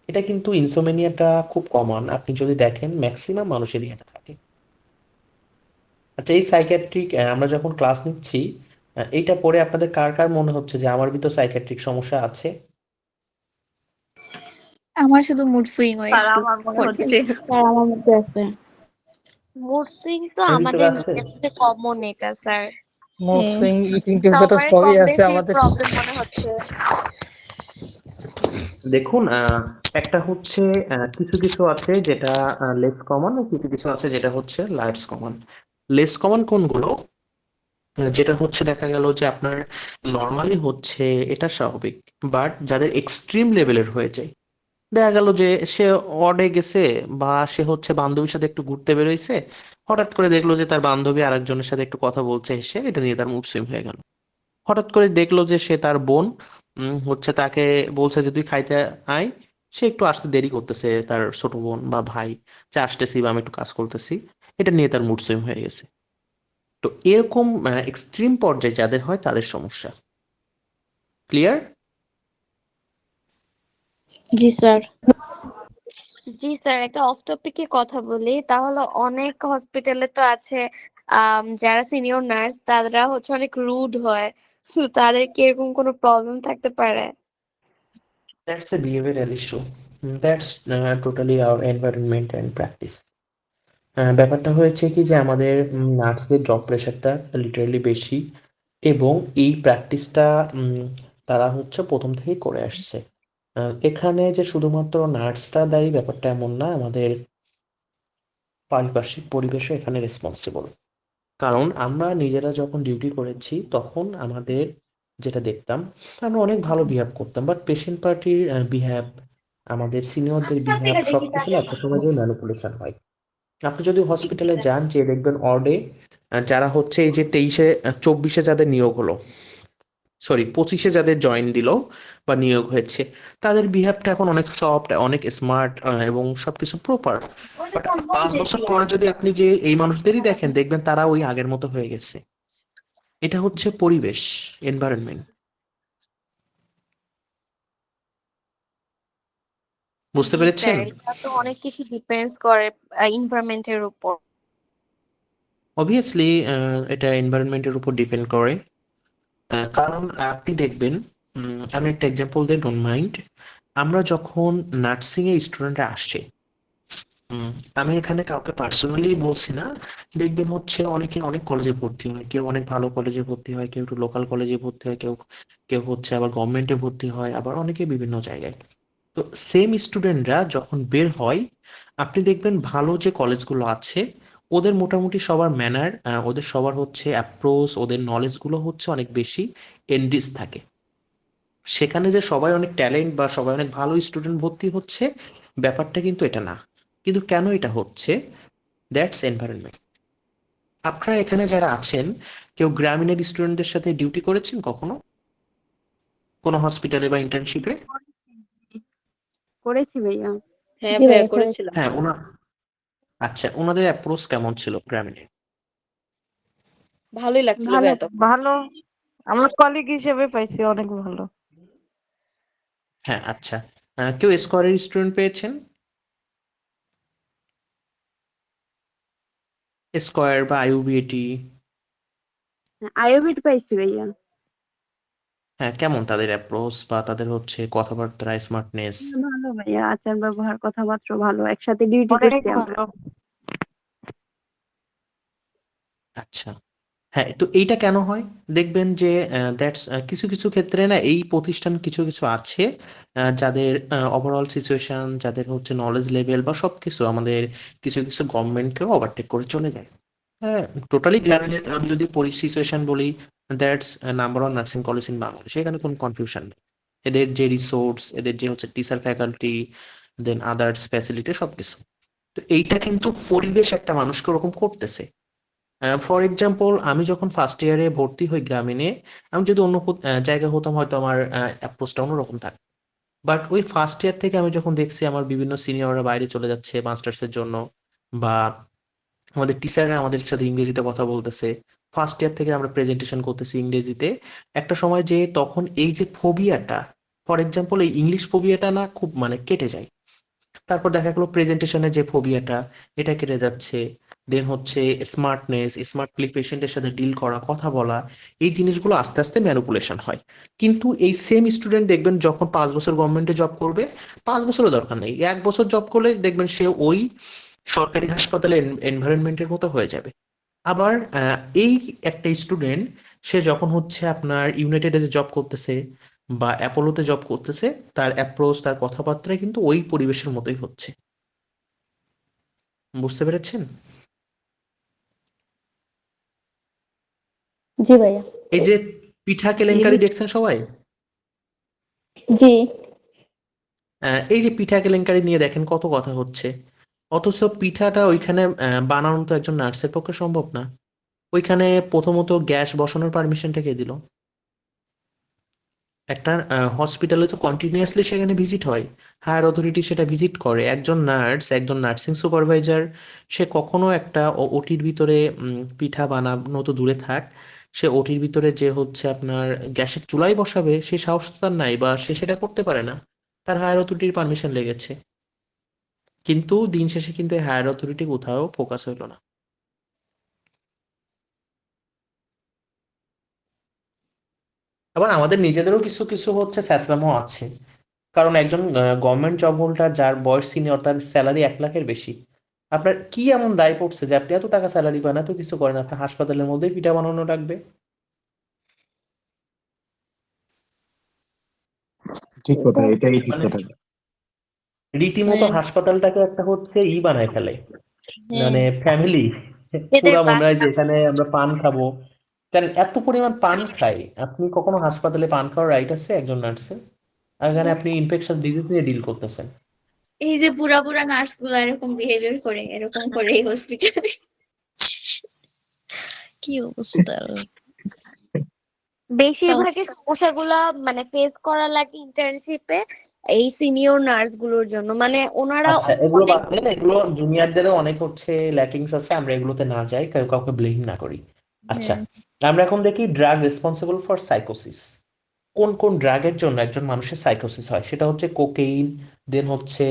এটা কিন্তু ইনসোমেনিয়াটা খুব কমন, আপনি যদি দেখেন ম্যাক্সিমাম মানুষেরই এটা থাকে। আচ্ছা, এই সাইকিয়াট্রিক আমরা যখন ক্লাস নিচ্ছি, এইটা পড়ে আপনাদের কার কার মনে হচ্ছে যে আমার ভিতর সাইকিয়াট্রিক সমস্যা আছে? আমার শুধু মুড সুইং হয় স্যার, একটু আমার মনে পরদিন। হচ্ছে স্যার, আমার মধ্যে আছে। মুড সুইং তো এর ভিতরে আমাদের আছে? মধ্যে কমন এটা স্যার। মুড হ্যাঁ। সুইং, ইটিং ডিসঅর্ডার সবার সবই কম আছে বেশি আমাদের। প্রবলেম মনে হচ্ছে। দেখুন, একটা হচ্ছে কিছু কিছু আছে যেটা লেস কমন, কিছু কিছু আছে যেটা হচ্ছে লাইটস কমন। লেস কমন কোনগুলো? যেটা হচ্ছে দেখা গেল যে আপনার নর্মালি হচ্ছে এটা স্বাভাবিক, বাট যাদের এক্সট্রিম লেভেলের হয়ে যায়, দেখা গেল যে সে অডে গেছে বা সে হচ্ছে বান্ধবীর সাথে একটু ঘুরতে বেরোইছে, হঠাৎ করে দেখলো যে তার বান্ধবী আরেকজনের সাথে একটু কথা বলছে, এসে এটা নিয়ে তার মুড সুইং হয়ে গেল। হঠাৎ করে দেখলো যে সে তার বোন হচ্ছে তাকে বলছে যে তুই খাইতে আয়, সে একটু আসতে দেরি করতেছে, তার ছোট বোন বা ভাই যে আসতেছি বা আমি একটু কাজ করতেছি, এটা নিয়ে তার মুড সুইং হয়ে গেছে। তো এরকম এক্সট্রিম পর্যায়ে যাদের হয় তাদের সমস্যা। ক্লিয়ার? জি স্যার। জি স্যার, একটা অফ টপিকে কথা বলি তাহলে। অনেক হসপিটালে তো আছে যারা সিনিয়র নার্স তারা হচ্ছে অনেক রুড হয়। তো তাদের কি এরকম কোনো প্রবলেম থাকতে পারে? That's a behavioral issue. That's totally our environment and practice. ব্যাপারটা হয়েছে কি যে আমাদের নার্সদের জব প্রেশারটা লিটারালি বেশি, এবং এই প্র্যাকটিসটা তারা হচ্ছে প্রথম থেকেই করে আসছে। এখানে যে শুধুমাত্র নার্সরা দায়ী ব্যাপারটা এমন না, আমাদের পারিপার্শ্বিক পরিবেশও এখানে রেসপন্সিবল। কারণ আমরা নিজেরা যখন ডিউটি করেছি তখন আমাদের যেটা দেখতাম, আমরা অনেক ভালো বিহেভ করতাম, বাট পেশেন্ট পার্টির বিহেভ, আমাদের সিনিয়রদের বিহেভ, সবকিছু না একটা সময় যে ম্যানিপুলেশন হয়। আপনি যদি হসপিটালে যান, যে দেখবেন ওয়ার্ডে যারা হচ্ছে এই যে 24-এ যাদের নিয়োগ হলো, সরি 25-এ যাদের জয়েন দিল বা নিয়োগ হয়েছে, তাদের বিহেভটা এখন অনেক সফট, অনেক স্মার্ট এবং সবকিছু প্রপার। বাট 5 বছর পরে যদি আপনি যে এই মানুষদেরই দেখেন, দেখবেন তারা ওই আগের মতো হয়ে গেছে। এটা হচ্ছে পরিবেশ, এনভায়রনমেন্ট। বুঝতে জি পেরেছেন? স্যার, এটা তো অনেক কিছু ডিপেন্ডস করে এনভায়রনমেন্টের উপর। অবভিয়াসলি এটা এনভায়রনমেন্টের উপর ডিপেন্ড করে। কারণ আপনি দেখবেন, আমি একটা এক্সাম্পল দিই, ডোন্ট মাইন্ড। আমরা যখন নার্সিং এ স্টুডেন্টরা আসছে, হুম, আমি এখানে কাউকে পার্সোনালি বলছি না, দেখবেন হচ্ছে অনেকে অনেক কলেজে ভর্তি হয়, কেউ অনেক ভালো কলেজে ভর্তি হয়, কেউ একটু লোকাল কলেজে ভর্তি হয়, কেউ কেউ হচ্ছে আবার গভর্নমেন্টে ভর্তি হয়, আবার অনেকে বিভিন্ন জায়গায়। তো সেম স্টুডেন্টরা যখন বের হয়, আপনি দেখবেন ভালো যে কলেজগুলো আছে, ওদের মোটামুটি সবার ম্যানার, ওদের সবার হচ্ছে অ্যাপ্রোচ, ওদের নলেজ গুলো হচ্ছে অনেক বেশি এনরিচ থাকে। সেখানে যে সবাই অনেক ট্যালেন্ট বা সবাই অনেক ভালো স্টুডেন্ট ভর্তি হচ্ছে, ব্যাপারটা কিন্তু এটা না। কিন্তু কেন এটা হচ্ছে? That's environment. আপনারা এখানে যারা আছেন, কেউ গ্রামীণের স্টুডেন্টদের সাথে ডিউটি করেছেন কখনো, কোনো হসপিটালে বা ইন্টার্নশিপে? করেছি ভাইয়া। হ্যাঁ জি ভাইয়া ভাইয়া করেছি। করেছিলাম। হ্যাঁ, আচ্ছা, ওনাদের অ্যাপ্রোচ কেমন ছিল গ্রামীণে? ভালোই লাগছিল ভালো। ভাইয়া তখন। ভালো, আমরা কলিগ হিসেবে পাইছি, অনেক ভালো। হ্যাঁ, আচ্ছা। কেউ স্কয়ারের স্টুডেন্ট পেয়েছেন? স্কয়ার বা আইইউবিএটি? আইওবিট পাইছি ভাইয়া। হ্যাঁ, কেমন তাদের অ্যাপ্রোচ বা তাদের হচ্ছে কথাবার্তা, স্মার্টনেস? ভালো ভাইয়া, আচার ব্যবহার কথাবার্তা ভালো, একসাথে ডিউটি অনেক করছি আমরা। ভালো। আচ্ছা, হ্যাঁ, তো এইটা কেন হয়? দেখবেন যে দ্যাটস কিছু কিছু ক্ষেত্রে না, এই প্রতিষ্ঠান কিছু কিছু আছে যাদের ওভারঅল সিচুয়েশন, যাদের হচ্ছে নলেজ লেভেল বা সবকিছু আমাদের কিছু কিছু গভর্নমেন্টকেও ওভারটেক করে চলে যায়। হ্যাঁ, টোটালি গ্রামীণের আমি যদি সিচুয়েশন বলি, that's number one nursing college in Bangladesh, এখানে কোনো কনফিউশন নেই। এদের যে রিসোর্স, এদের যে হচ্ছে টিচার ফ্যাকাল্টি, দেন আদার্স ফ্যাসিলিটি, সবকিছু। তো এইটা কিন্তু পরিবেশ একটা মানুষকে ওরকম করতেছে। ফর এক্সাম্পল, আমি যখন ফার্স্ট ইয়ারে ভর্তি হই গ্রামীণে, আমি যদি অন্য জায়গায় হতাম, হয়তো আমার অ্যাপ্রোচটা অন্যরকম থাকতো। বাট ওই ফার্স্ট ইয়ার থেকে আমি যখন দেখছি আমার বিভিন্ন সিনিয়ররা বাইরে চলে যাচ্ছে মাস্টার্সের জন্য, বা আমাদের টিচাররা আমাদের সাথে ইংরেজিতে কথা বলতেছে, ফার্স্ট ইয়ার থেকে আমরা প্রেজেন্টেশন করতেছি ইংরেজিতে, একটা সময় যে তখন এই যে ফোবিয়াটা, ফর এক্সাম্পল এই ইংলিশ ফোবিয়াটা না খুব মানে কেটে যায়। তারপর দেখা গেলো প্রেজেন্টেশনে যে ফোবিয়াটা, এটা কেটে যাচ্ছে। দেন হচ্ছে স্মার্টনেস, স্মার্টলি পেশেন্টের সাথে ডিল করা, কথা বলা, এই জিনিসগুলো আস্তে আস্তে ম্যানিপুলেশন হয়। কিন্তু এই সেম স্টুডেন্ট দেখবেন যখন 5 বছর গভর্নমেন্টে জব করবে, 5 বছরও দরকার নেই, 1 বছর জব করলে দেখবেন সে ওই সরকারি হাসপাতালের এনভায়রনমেন্টের মতো হয়ে যাবে। আবার এই একটা স্টুডেন্ট, সে যখন হচ্ছে আপনার ইউনাইটেডে জব করতেছে বা অ্যাপোলোতে জব করতেছে, তার অ্যাপ্রোচ, তার কথাবার্তায় কিন্তু ওই পরিবেশের মতোই হচ্ছে। বুঝতে পেরেছেন? জি ভাইয়া। এই যে পিঠা কেলেঙ্কারি দেখছেন সবাই, জি। এই যে পিঠা কেলেঙ্কারি নিয়ে দেখেন কত কথা হচ্ছে, অথচ পিঠাটা ওইখানে বানানো তো একজন নার্সের পক্ষে সম্ভব না। ওইখানে প্রথমত গ্যাস বসানোর পারমিশনটা কে দিল? একটা হসপিটালে তো কন্টিনিউয়াসলি সেখানে ভিজিট হয়, হায়ার অথরিটি সেটা ভিজিট করে। একজন নার্স, একজন নার্সিং সুপারভাইজার, সে কখনো একটা ওটির ভিতরে পিঠা বানানো তো দূরে থাক, সে ওটির ভিতরে যে হচ্ছে আপনার গ্যাসের চুলাই বসাবে, সে সাহস তো তার নাই, বা সে সেটা করতে পারে না, তার হায়ার অথরিটির পারমিশন লেগেছে। কিন্তু দিন শেষে কিন্তু হায়ার অথরিটি কোথাও ফোকাস হইলো না। আবার আমাদের নিজেদেরও কিছু কিছু হচ্ছে স্যাসলামও আছে। কারণ একজন গভর্নমেন্ট জব হোল্ডার যার বয়স সিনিয়র, তার স্যালারি 1 লাখের বেশি, আপনার কি এমন দায় পড়ছে যে আপনি এত টাকা স্যালারি পান, এত কিছু করেন, আপনার হাসপাতালের মধ্যেই পিঠা বানানো লাগবে? ঠিক কথা, এটাই ঠিক মানে কথা। রীতিমতো হ্যাঁ হাসপাতালটাকে একটা হচ্ছে বানায় ফেলে, হ্যাঁ মানে ফ্যামিলি। এদের পুরা মনে হয় বাসা। যে এখানে আমরা পান খাবো। কারণ এত পরিমাণ পান খাই, আপনি কখনো হাসপাতালে পান খাওয়ার রাইট আছে একজন নার্সের? আর এখানে আপনি ইনফেকশন ডিজিজ নিয়ে ডিল করতেছেন। এই যে বুড়া বুড়া নার্স গুলো এরকম বিহেভিয়ার করে, এরকম করে এই হসপিটালে। কি অবস্থা। তাও বেশিরভাগই সমস্যাগুলা মানে ফেস করা লাগে ইন্টার্নশিপে এই সিনিয়র নার্স গুলোর জন্য, মানে ওনারা আচ্ছা, এগুলো অনেক বাদ দেন, এগুলো জুনিয়রদেরও অনেক হচ্ছে ল্যাকিংস আছে, আমরা এগুলোতে না যাই, কেউ কাউকে ব্লেম না করি। আচ্ছা, হ্যাঁ আমরা এখন দেখি ড্রাগ রেসপন্সিবল ফর সাইকোসিস। কোন কোন ড্রাগের জন্য একজন মানুষের সাইকোসিস হয়? সেটা হচ্ছে কোকেইন, দেন হচ্ছে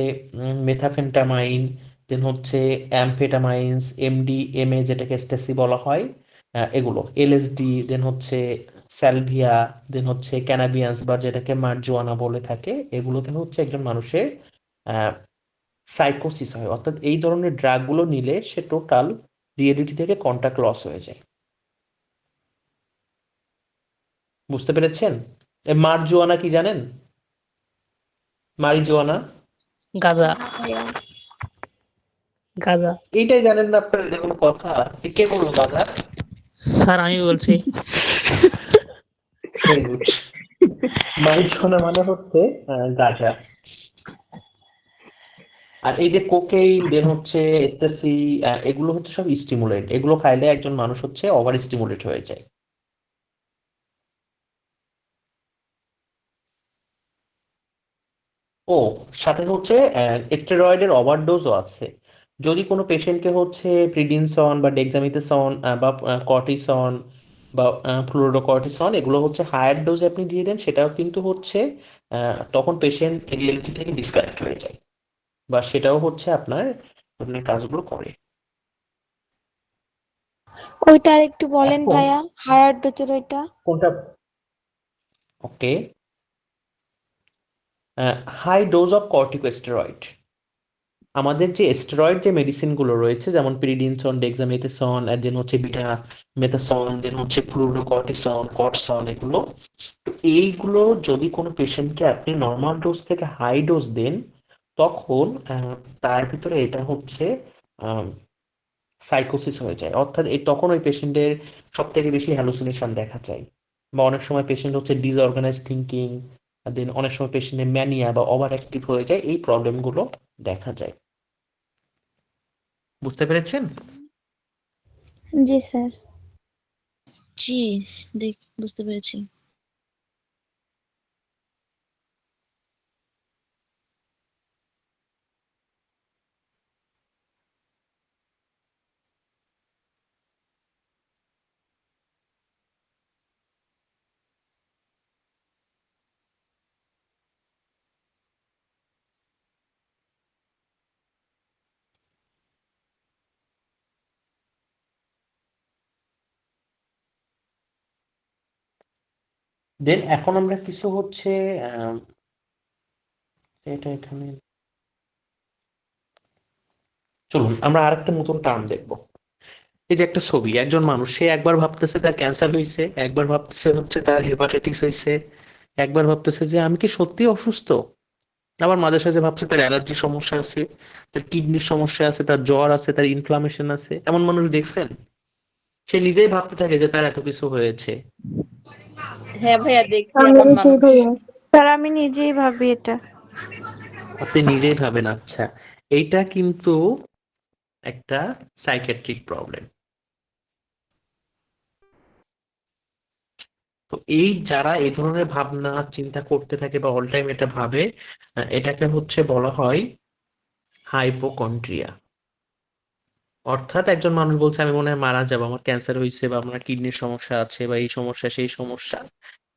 মেথাফেন্টামাইন, দেন হচ্ছে অ্যামফেটামাইন্স, এমডিএমএ যেটাকে এস্টেসি বলা হয়, এগুলো এলএসডি, দেন হচ্ছে স্যালভিয়া, দেন হচ্ছে ক্যানাবিয়ান্স বা যেটাকে মার্জুয়ানা বলে থাকে, এগুলোতে হচ্ছে একজন মানুষের সাইকোসিস হয়। অর্থাৎ এই ধরনের ড্রাগগুলো নিলে সে টোটাল রিয়েলিটি থেকে কন্টাক্ট লস হয়ে যায়। বুঝতে পেরেছেন? মার্জুয়ানা কি জানেন? মারিজুয়ানা গাঁজা, না ভাইয়া। গাঁজা। এইটাই জানেন না আপনার? এটা কোনো কথা? কে বললো দাদা? স্যার আমি বলছি। Very good. মারিজুয়ানা মানে হচ্ছে গাঁজা। আর এই যে কোকেইন, দেন হচ্ছে এক্সটাসি, এগুলো হচ্ছে সব স্টিমুলেন্ট। এগুলো খাইলে একজন মানুষ হচ্ছে ওভার স্টিমুলেট হয়ে যায়। ও, সাথে হচ্ছে স্টেরয়েডের ওভারডোজও আছে। যদি কোনো পেশেন্টকে হচ্ছে প্রিডিনসন বা ডেক্সামিথেসন বা কর্টিসন বা ফ্লুরোকর্টিসন, এগুলো হচ্ছে হায়ার ডোজ আপনি দিয়ে দেন, সেটাও কিন্তু হচ্ছে তখন পেশেন্ট রিয়েলিটি থেকে ডিসকানেক্ট হয়ে যায়, বা সেটাও হচ্ছে আপনার আপনার কাজগুলো করে। ওইটা আর একটু বলেন এখন ভাইয়া, হায়ার ডোজের ওইটা। কোনটা? ওকে, হাই ডোজ অফ কর্টিকোস্টেরয়েড। আমাদের যে স্টেরয়েড যে মেডিসিন গুলো রয়েছে, যেমন পিরিডিনসন, ডেক্সামেথেসন, আর দেন হচ্ছে বিটা মেথাসন, দেন হচ্ছে ফ্লুরোকর্টিসন, কর্টিসন, এগুলো, তো এইগুলো যদি কোনো পেশেন্টকে আপনি নর্মাল ডোজ থেকে হাই ডোজ দেন, তখন তার ভিতরে এটা হচ্ছে সাইকোসিস হয়ে যায়। অর্থাৎ তখন ওই পেশেন্টের সব থেকে বেশি হ্যালুসিনেশন দেখা যায়, বা অনেক সময় পেশেন্ট হচ্ছে ডিসঅর্গানাইজ থিঙ্কিং, দেন অনেক সময় পেশেন্টের ম্যানিয়া বা ওভার অ্যাক্টিভ হয়ে যায়, এই প্রবলেমগুলো দেখা যায়। বুঝতে পেরেছেন? জি স্যার। জি, বুঝতে পেরেছি। দেন এখন আমরা কিছু হচ্ছে এটা এখানে, চলুন আমরা আরেকটা নতুন টার্ম দেখবো। এই যে একটা ছবি, একজন মানুষ, সে একবার ভাবতেছে তার ক্যান্সার হয়েছে, একবার ভাবতেছে হচ্ছে তার হেপাটাইটিস হয়েছে, একবার ভাবতেছে যে আমি কি সত্যি অসুস্থ, আবার মাঝে সাঝে ভাবছে তার অ্যালার্জির সমস্যা আছে, তার কিডনির সমস্যা আছে, তার জ্বর আছে, তার ইনফ্লামেশন আছে। এমন মানুষ দেখছেন? সে নিজেই ভাবতে থাকে যে তার এত কিছু হয়েছে। হ্যাঁ ভাইয়া, দেখছি আমি এমন নিজেই মানুষ। ভাইয়া, স্যার আমি নিজেই ভাবি এটা। আপনি নিজেই ভাবেন? আচ্ছা, এইটা কিন্তু একটা সাইকিয়াট্রিক প্রবলেম। তো এই যারা এই ধরনের ভাবনা চিন্তা করতে থাকে বা অল টাইম এটা ভাবে, এটাকে হচ্ছে বলা হয় হাইপোকন্ড্রিয়া। অর্থাৎ একজন মানুষ বলছে আমি মনে হয় মারা যাবো, আমার ক্যান্সার হয়েছে, বা আমার কিডনির সমস্যা আছে, বা এই সমস্যা সেই সমস্যা।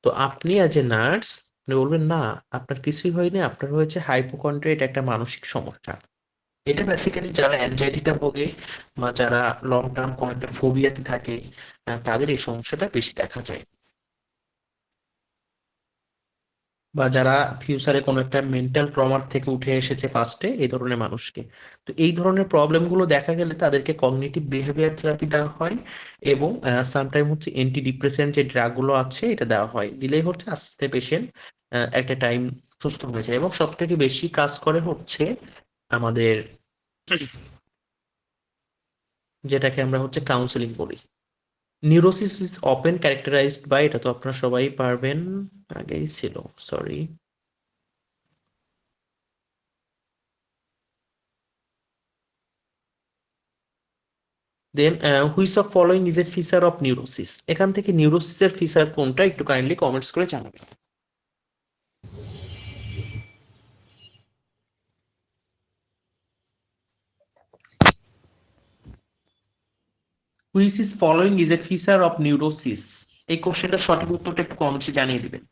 তো আপনি অ্যাজ এ নার্স বলবেন না, আপনার কিছুই হয়নি, আপনার হয়েছে হাইপোকন্ড্রিয়া, এটা একটা মানসিক সমস্যা। এটা বেসিক্যালি যারা অ্যাংজাইটিতে ভোগে বা যারা লং টার্ম কোনো একটা ফোবিয়াতে থাকে, তাদের এই সমস্যাটা বেশি দেখা যায়, বা যারা ফিউচারে কোনো একটা মেন্টাল ট্রমার থেকে উঠে এসেছে ফার্স্টে, এই ধরনের মানুষকে। তো এই ধরনের প্রবলেমগুলো দেখা গেলে তাদেরকে কগনিটিভ বিহেভিয়ার থেরাপি দেওয়া হয়, এবং সামটাইম হচ্ছে অ্যান্টি ডিপ্রেসেন্ট যে ড্রাগগুলো আছে এটা দেওয়া হয়। দিলেই হচ্ছে আস্তে আস্তে পেশেন্ট একটা টাইম সুস্থ হয়ে যায়। এবং সব থেকে বেশি কাজ করে হচ্ছে আমাদের যেটাকে আমরা হচ্ছে কাউন্সেলিং বলি। Neurosis is often characterized by, এটা তো আপনারা সবাই পারবেন, আগেই ছিল, sorry. Then which of following is a feature of neurosis, এখান থেকে নিউরোসিসের ফিচার কোনটা একটু কাইন্ডলি কমেন্টস করে জানাবেন। Which is following is a feature of neurosis, এই কোশ্চেনটা সঠিক উত্তরটা একটু কমেন্টসে জানিয়ে দিবেন।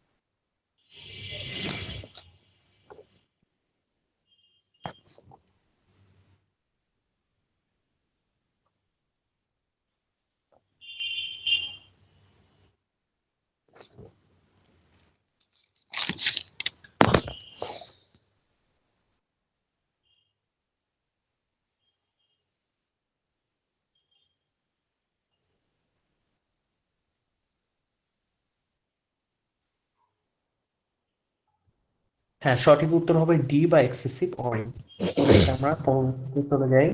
হ্যাঁ, সঠিক উত্তর হবে ডি বা এক্সেসিভ অরিং। আচ্ছা, আমরা পরবর্তী চলে যাই।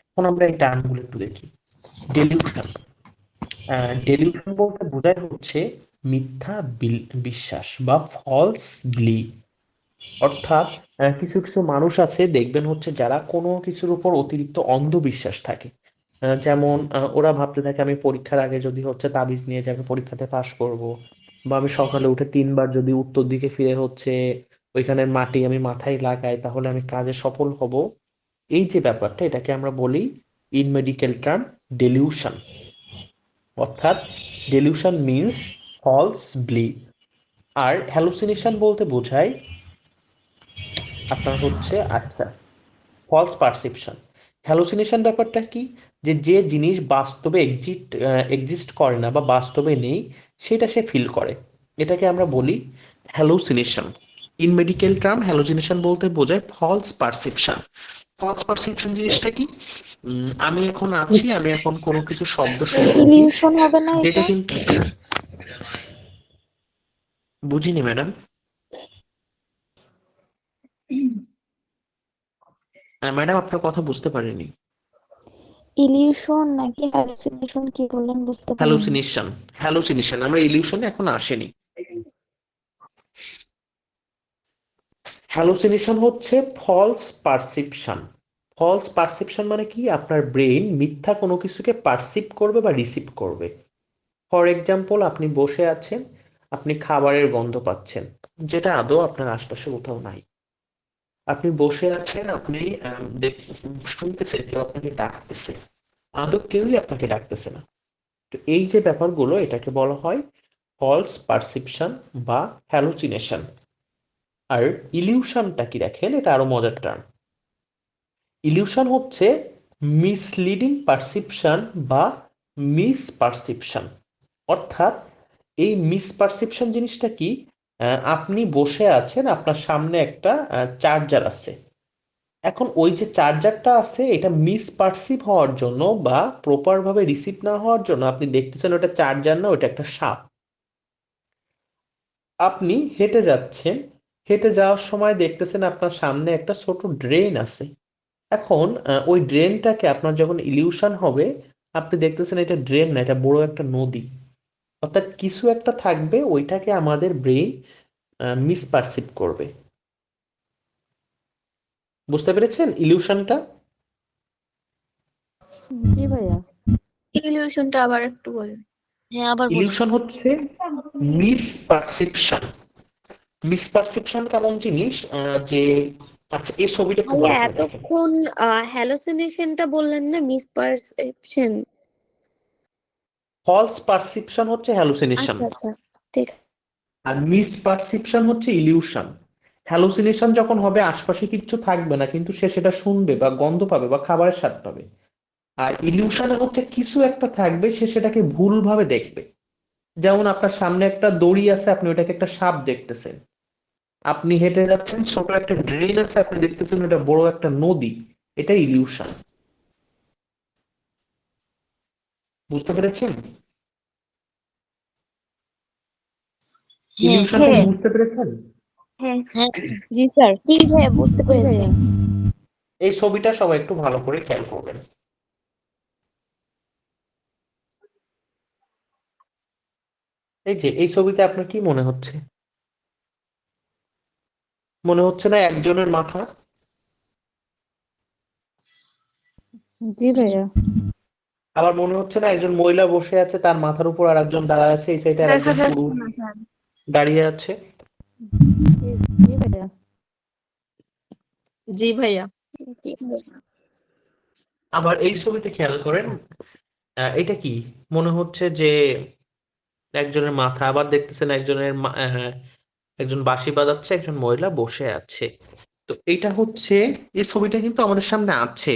এখন আমরা এই টার্মগুলো একটু দেখি। ডেলিউশন, ডেলিউশন বলতে বোঝায় হচ্ছে মিথ্যা বিশ্বাস বা ফলস বিলিভ। অর্থাৎ কিছু কিছু মানুষ আছে দেখবেন হচ্ছে যারা কোনো কিছুর উপর অতিরিক্ত অন্ধবিশ্বাস থাকে। যেমন ওরা ভাবতে থাকে আমি পরীক্ষার আগে যদি হচ্ছে তাবিজ নিয়ে যাবে পরীক্ষাতে পাশ করব, বা আমি সকালে উঠে 3 বার যদি উত্তর দিকে ফিরে হচ্ছে ওইখানের মাটি আমি মাথায় লাগাই তাহলে আমি কাজে সফল হব। এই যে ব্যাপারটা, এটাকে আমরা বলি ইন মেডিকেল টার্ম ডেলিউশন। অর্থাৎ ডেলিউশন মিন্স ফলস বিলিভ। আর হ্যালুসিনেশন বলতে বোঝায় আপনার হচ্ছে আচ্ছা ফলস পারসেপশন। হ্যালুসিনেশন ব্যাপারটা কি, যে যে জিনিস বাস্তবে এক্সিস্ট করে না বা বাস্তবে নেই সেটা সে ফিল করে, এটাকে আমরা বলি hallucination. In medical term hallucination বলতে বোঝায় ফলস পারসেপশন। ফলস পারসেপশন জিনিসটা কি, আমি এখন আছি, আমি এখন কোনো কিছু শব্দ শুনতেছি ইলিউশন হবে না যেটা এটা? কিন্তু বুঝিনি ম্যাডাম। ম্যাডাম আপনার কথা বুঝতে পারিনি। ইলিউশন নাকি হ্যালুসিনেশন কি বললেন বুঝতে পারিনি। হ্যালুসিনেশন, হ্যালুসিনেশন, আমরা ইলিউশনে এখন আসেনি। হ্যালুসিনেশন হচ্ছে ফলস পারসেপশন। ফলস পারসেপশন মানে কি, আপনার ব্রেন মিথ্যা কোনো কিছুকে পারসিভ করবে বা রিসিভ করবে। ফর এক্সাম্পল, আপনি বসে আছেন, আপনি খাবারের গন্ধ পাচ্ছেন যেটা আদৌ আপনার আশপাশে কোথাও নাই। আপনি বসে আছেন, আপনি শুনতেছেন কেউ আপনাকে ডাকতেছে, আদৌ কেউই আপনাকে ডাকতেছে না। তো এই যে ব্যাপারগুলো, এটাকে বলা হয় ফলস পারসেপশন বা হ্যালুসিনেশন। আর ইলিউশনটা কি দেখেন, এটা আরো মজার টার্ম। ইলিউশন হচ্ছে মিসলিডিং পারসেপশন বা মিসপারসেপশন। অর্থাৎ এই মিসপারসেপশন জিনিসটা কি, আপনি বসে আছেন, আপনার সামনে একটা চার্জার আছে, এখন ওই যে চার্জারটা আছে এটা মিসপারসিভ হওয়ার জন্য বা প্রপার ভাবে রিসিভ না হওয়ার জন্য আপনি দেখতেছেন ওটা চার্জার না, ওটা একটা সাপ। আপনি হেঁটে যাচ্ছেন, হেঁটে যাওয়ার সময় দেখতেছেন আপনার সামনে একটা ছোট ড্রেন আছে। এখন ওই ড্রেনটাকে আপনার যখন ইলিউশন হবে, আপনি দেখতেছেন এটা ড্রেন না, এটা বড় একটা নদী। অর্থাৎ কিছু একটা থাকবে, ওইটাকে আমাদের ব্রেন মিসপারসিভ করবে। বুঝতে পেরেছেন ইলিউশনটা? জি ভাইয়া। ইলিউশনটা আবার একটু বলেন। হ্যাঁ, আবার বলুন। ইলিউশন হচ্ছে মিসপারসেপশন। মিসপারসেপশন কেমন জিনিস, যে আচ্ছা এই ছবিটা একটু ভাইয়া ভালো করে দেখেন। এতক্ষণ হ্যালোসিনেশনটা বললেন না মিসপারসেপশন? ফলস পারসেপশন হচ্ছে হ্যালুসিনেশন, আচ্ছা আচ্ছা, ঠিক আর মিসপারসেপশন হচ্ছে ইলিউশন। হ্যালুসিনেশন যখন হবে আশপাশে কিচ্ছু থাকবে না, কিন্তু সে সেটা শুনবে বা গন্ধ পাবে বা খাবারের স্বাদ পাবে। আর ইলিউশনে হচ্ছে কিছু একটা থাকবে, সে সেটাকে ভুলভাবে দেখবে। যেমন আপনার সামনে একটা দড়ি আছে, আপনি ওটাকে একটা সাপ দেখতেছেন। আপনি হেঁটে যাচ্ছেন, ছোট একটা ড্রেন আছে, আপনি দেখতেছেন এটা বড় একটা নদী। এটা ইলিউশন। বুঝতে পেরেছেন? হ্যাঁ ইলিউশনটা কি বুঝতে পেরেছেন? হ্যাঁ হ্যাঁ জি স্যার জি ভাইয়া বুঝতে জি পেরেছি। ভাইয়া এই ছবিটা সবাই একটু ভালো করে খেয়াল করবেন। এই যে এই ছবিতে আপনার কি মনে হচ্ছে? মনে হচ্ছে না একজনের মাথা? জি ভাইয়া আবার মনে হচ্ছে না একজন মহিলা বসে আছে, তার মাথার উপর আর একজন দাঁড়ায় আছে, এই সাইডে আর দেখা একজন যাচ্ছে পুরুষ না স্যার। দাঁড়িয়ে আছে? জি জি ভাইয়া জি ভাইয়া জি ভাইয়া। আবার এই ছবিতে খেয়াল করেন, এটা কি মনে হচ্ছে যে একজনের মাথা, আবার দেখতেছেন একজন বাঁশি বাজাচ্ছে, একজন মহিলা বসে আছে। তো এটা হচ্ছে, এই ছবিটা কিন্তু আমাদের সামনে আছে,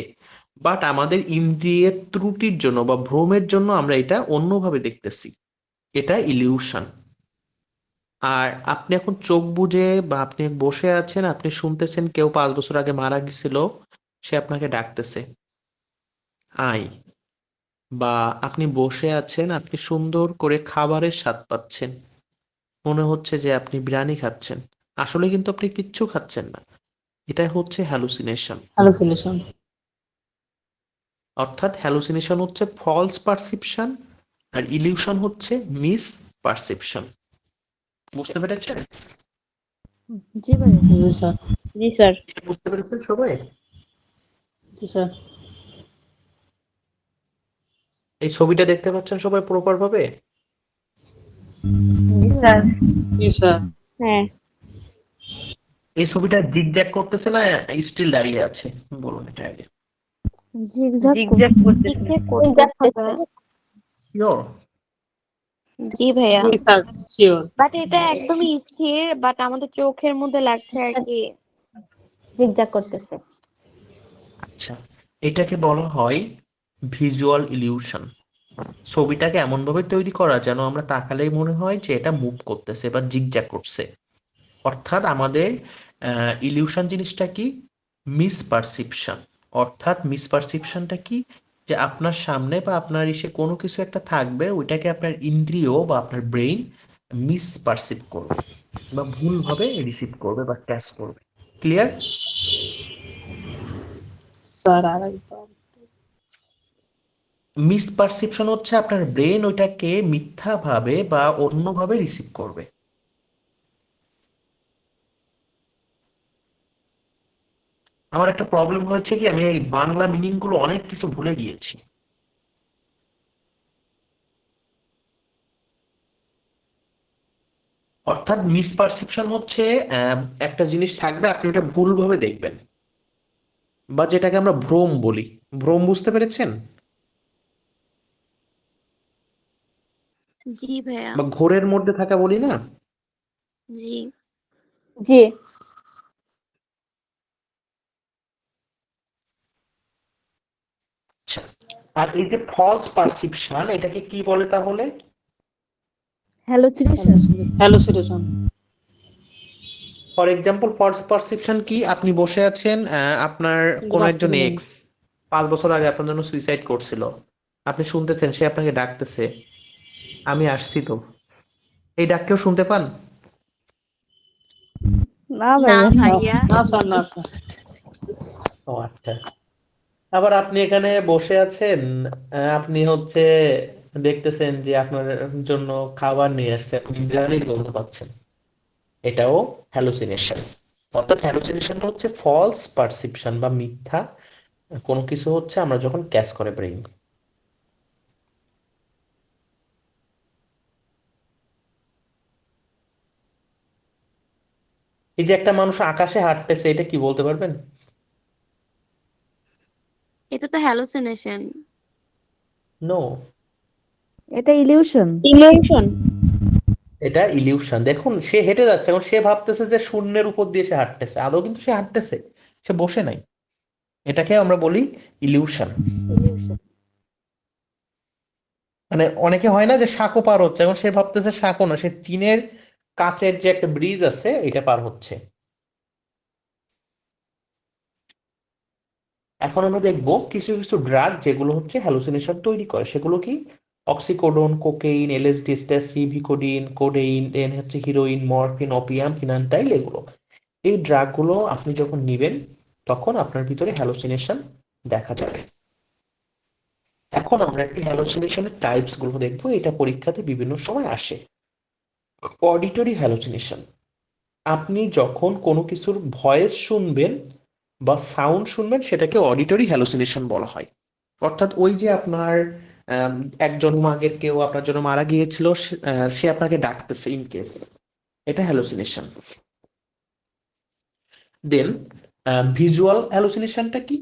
বাট আমাদের ইন্দ্রিয়ের ত্রুটির জন্য বা ভ্রমের জন্য আমরা এটা অন্যভাবে দেখতেছি। এটা ইলিউশন। আর আপনি এখন চোখ বুজে বা আপনি বসে আছেন, আপনি শুনতেছেন কেউ 5 বছর আগে মারা গেছিল, সে আপনাকে ডাকতেছে আয়। বা আপনি বসে আছেন, আপনি সুন্দর করে খাবারের স্বাদ পাচ্ছেন, মনে হচ্ছে যে আপনি বিরিয়ানি খাচ্ছেন, আসলে কিন্তু আপনি কিচ্ছু খাচ্ছেন না। এটা হচ্ছে হ্যালুসিনেশন। হ্যালুসিনেশন। অর্থাৎ হ্যালুসিনেশন হচ্ছে ফলস পারসেপশন, আর ইলিউশন হচ্ছে মিস পারসেপশন। বুঝতে পেরেছেন? জি ভাইয়া জি স্যার। জি স্যার বুঝতে পেরেছেন সবাই? জি স্যার। এই ছবিটা দেখতে পাচ্ছেন সবাই প্রপার ভাবে? জি স্যার ভাইয়া জি স্যার। হ্যাঁ এই ছবিটা জিগজ্যাগ করতেছে না স্টিল দাঁড়িয়ে আছে? বলুন এটা আগে। জিগজাগ জিগজ্যাগ করতেছে। ঠিকঠাক করতেছে। শিওর? জি ভাইয়া। জি স্যার, শিওর। বাট এটা একদমই স্থির, বাট আমাদের চোখের মধ্যে লাগছে আর কি জিগজাগ করতেছে। আচ্ছা, এটাকে বলা হয় ভিজুয়াল ইলিউশন। ছবিটাকে এমন ভাবে তৈরি করা যেন আমরা তাকালেই মনে হয় যে এটা মুভ করতেছে বা জিগজ্যাগ করছে। অর্থাৎ আমাদের ইলিউশন জিনিসটা কি? মিসপারসিপশন। অর্থাৎ মিসপারসিপশনটা কি? যে আপনার সামনে বা আপনার ইসে কোনো কিছু একটা থাকবে, ওইটাকে আপনার ইন্দ্রিয় বা আপনার ব্রেইন মিসপারসিভ করবে বা ভুলভাবে রিসিভ করবে বা ক্যাচ করবে। ক্লিয়ার? স্যার আরেকবার। মিসপারসিপশন হচ্ছে আপনার ব্রেন ওইটাকে মিথ্যাভাবে বা অন্যভাবে রিসিভ করবে। আমার একটা প্রবলেম হয়েছে কি, আমি এই বাংলা মিনিং গুলো অনেক কিছু ভুলে গিয়েছি। অর্থাৎ মিসপারসেপশন হচ্ছে একটা জিনিস থাকবে, আপনি ওটা ভুলভাবে দেখবেন, বা যেটাকে আমরা ভ্রম বলি। ভ্রম বুঝতে পেরেছেন? জি ভাইয়া। বা ঘোরের মধ্যে থাকা বলি না? জি জি আচ্ছা, আর এই যে ফলস পারসেপশন, এটাকে কি বলে তাহলে? Hallucination hallucination. For example, false perception কি? আপনি বসে আছেন, আপনার কিন্তু কোন একজন বাস্তবে নেই। এক্স 5 বছর আগে আপনার জন্য সুইসাইড করছিল, আপনি শুনতেছেন সে আপনাকে ডাকতেছে আমি আসছি তো। এই ডাক কেউ শুনতে পান? না না ভাইয়া ভাইয়া। না স্যার, না স্যার। ও আচ্ছা। আবার আপনি এখানে বসে আছেন, আপনি হচ্ছে দেখতেছেন যে আপনার জন্য খাবার নিয়ে আসছে, আপনি বিরিয়ানির গন্ধ পাচ্ছেন, এটাও হ্যালুসিনেশন। অর্থাৎ হ্যালুসিনেশন হচ্ছে ফলস পারসেপশন বা মিথ্যা কোনো কিছু হচ্ছে আমরা যখন ক্যাচ করে ব্রেইন। এই যে একটা মানুষ আকাশে হাঁটতেছে, এটা কি বলতে পারবেন? এটা তো হ্যালুসিনেশন। নো, এটা ইলিউশন ইলিউশন। এটা ইলিউশন। দেখুন সে হেঁটে যাচ্ছে, এখন সে ভাবতেছে যে শূন্যের উপর দিয়ে সে হাঁটতেছে, আদৌ কিন্তু সে হাঁটতেছে, সে বসে নাই। এটাকে আমরা বলি ইলিউশন। ইলিউশন। মানে অনেকে হয় না যে সাঁকো পার হচ্ছে, এখন সে ভাবতেছে সাঁকো না, সে চীনের কাচের যে একটা ব্রিজ আছে এটা পার হচ্ছে। এখন আমরা দেখবো কিছু কিছু ড্রাগ যেগুলো হচ্ছে হ্যালুসিনেশন তৈরি করে, সেগুলো কি? Oxycodone, cocaine, LSD, ecstasy, Vicodin, codeine, then হচ্ছে হিরোইন, মরফিন, অপিয়াম, ফিনান্টাইল, এগুলো। এই ড্রাগগুলো আপনি যখন নিবেন তখন আপনার ভিতরে হ্যালোসিনেশন দেখা যাবে। এখন আমরা একটু হ্যালোসিনেশনের টাইপস গুলো দেখবো, এটা পরীক্ষাতে বিভিন্ন সময় আসে। অডিটরি হ্যালোসিনেশন, আপনি যখন কোনো কিছুর ভয়েস শুনবেন বা সাউন্ড শুনবেন সেটাকে অডিটরি হ্যালোসিনেশন বলা হয়। অর্থাৎ ওই যে আপনার এক জন্ম আগের কেউ আপনার জন্য মারা গিয়েছিল, সে আপনাকে ডাকতেছে ইন কেস, এটা হ্যালোসিনেশন। দেন ভিজুয়াল হ্যালোসিনেশনটা কি?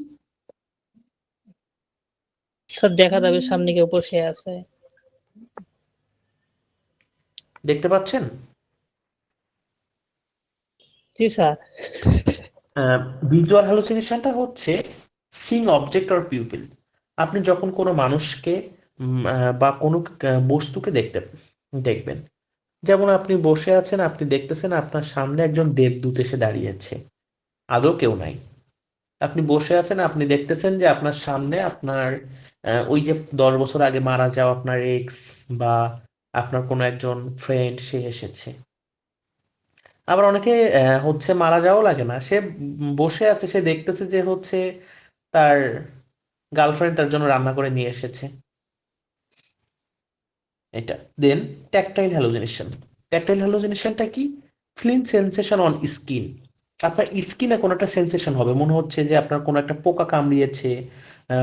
স্যার দেখা যাবে সামনে কেউ বসে আছে। দেখতে পাচ্ছেন? জি স্যার। ভিজুয়াল হ্যালুসিনেশনটা হচ্ছে সিং অবজেক্ট অর পিউপিল। আপনি যখন কোনো মানুষকে বা কোনো বস্তুকে দেখবেন, যেমন আপনি বসে আছেন, আপনি দেখতেছেন আপনার সামনে একজন দেবদূত এসে দাঁড়িয়েছে, আদৌ কেউ নাই। আপনি বসে আছেন, আপনি দেখতেছেন যে আপনার সামনে আপনার ওই যে 10 বছর আগে মারা যাওয়া আপনার এক্স বা আপনার কোনো একজন ফ্রেন্ড সে এসেছে। আবার অনেকে হচ্ছে মারা যাওয়াও লাগে না, সে বসে আছে, সে দেখতেছে যে হচ্ছে তার গার্লফ্রেন্ড তার জন্য রান্না করে নিয়ে এসেছে, এটা। Then tactile hallucination. ট্যাকটাইল হ্যালুসিনেশনটা কি? Feeling sensation on skin. আপনার স্কিনে কোনো একটা সেন্সেশন হবে, মনে হচ্ছে যে আপনার কোনো একটা পোকা কামড়িয়েছে,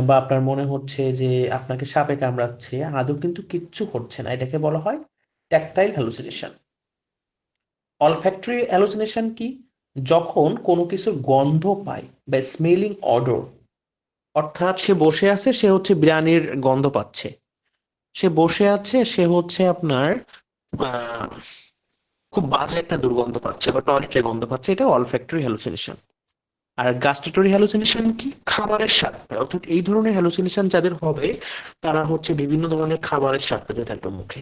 বা আপনার মনে হচ্ছে যে আপনাকে সাপে কামড়াচ্ছে, আদৌ কিন্তু কিচ্ছু হচ্ছে না, এটাকে বলা হয় ট্যাকটাইল হ্যালুসিনেশন। অলফ্যাক্টরি হ্যালুসিনেশন কি? যখন কোনো কিছুর গন্ধ পায় বা স্মেলিং অডর, অর্থাৎ সে বসে আছে, সে হচ্ছে বিরিয়ানির গন্ধ পাচ্ছে, সে বসে আছে, সে হচ্ছে আপনার আহ, খুব বাজে একটা দুর্গন্ধ পাচ্ছে বা টয়লেটের গন্ধ পাচ্ছে, এটা অলফ্যাক্টরি হ্যালুসিনেশন। আর গাস্ট্রেটরি হ্যালুসিনেশন কি? খাবারের স্বাদ পায়। অর্থাৎ এই ধরনের হ্যালুসিনেশন যাদের হবে তারা হচ্ছে বিভিন্ন ধরনের খাবারের স্বাদ পেতে থাকবে মুখে।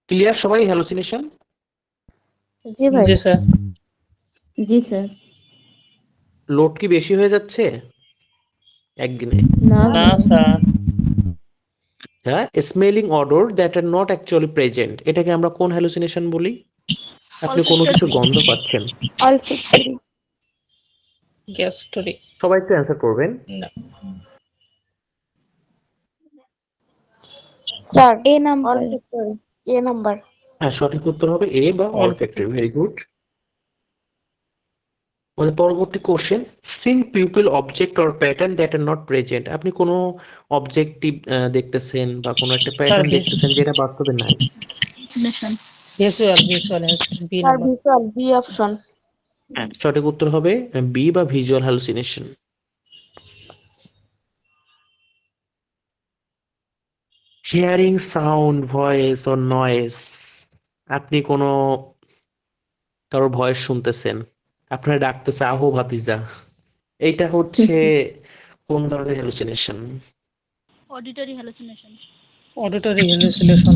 ক্লিয়ার সবাই হ্যালুসিনেশন? জি ভাই। জি স্যার। জি স্যার। লোড কি বেশি হয়ে যাচ্ছে একদিনে? না না স্যার। হ্যাঁ, smelling odour that are not actually present, এটাকে আমরা কোন হ্যালুসিনেশন বলি? আপনি কোনো কিছু গন্ধ পাচ্ছেন। অলফ্যাক্টরি। গ্যাস্ট্রিক। সবাই একটু অ্যান্সার করবেন। না। Sir A number. Olfactory A number. হ্যাঁ, সঠিক উত্তর হবে এ বা অলফ্যাক্টরি। Very good. পরবর্তী question, seeing people object or pattern that are not present. আপনি কোনো অবজেক্টিভ দেখতেছেন বা কোনো একটা প্যাটার্ন দেখতেছেন যেটা বাস্তবে নাই। Visual B sir number. Visual B option. হ্যাঁ, সঠিক উত্তর হবে বি বা visual hallucination. Hearing sound, voice or noise. আপনি কোনো কারোর ভয়েস শুনতেছেন, আপনার ডাকতেছে আহো ভাতিজা, এইটা হচ্ছে কোন ধরনের hallucination? Auditory hallucination. Auditory hallucination.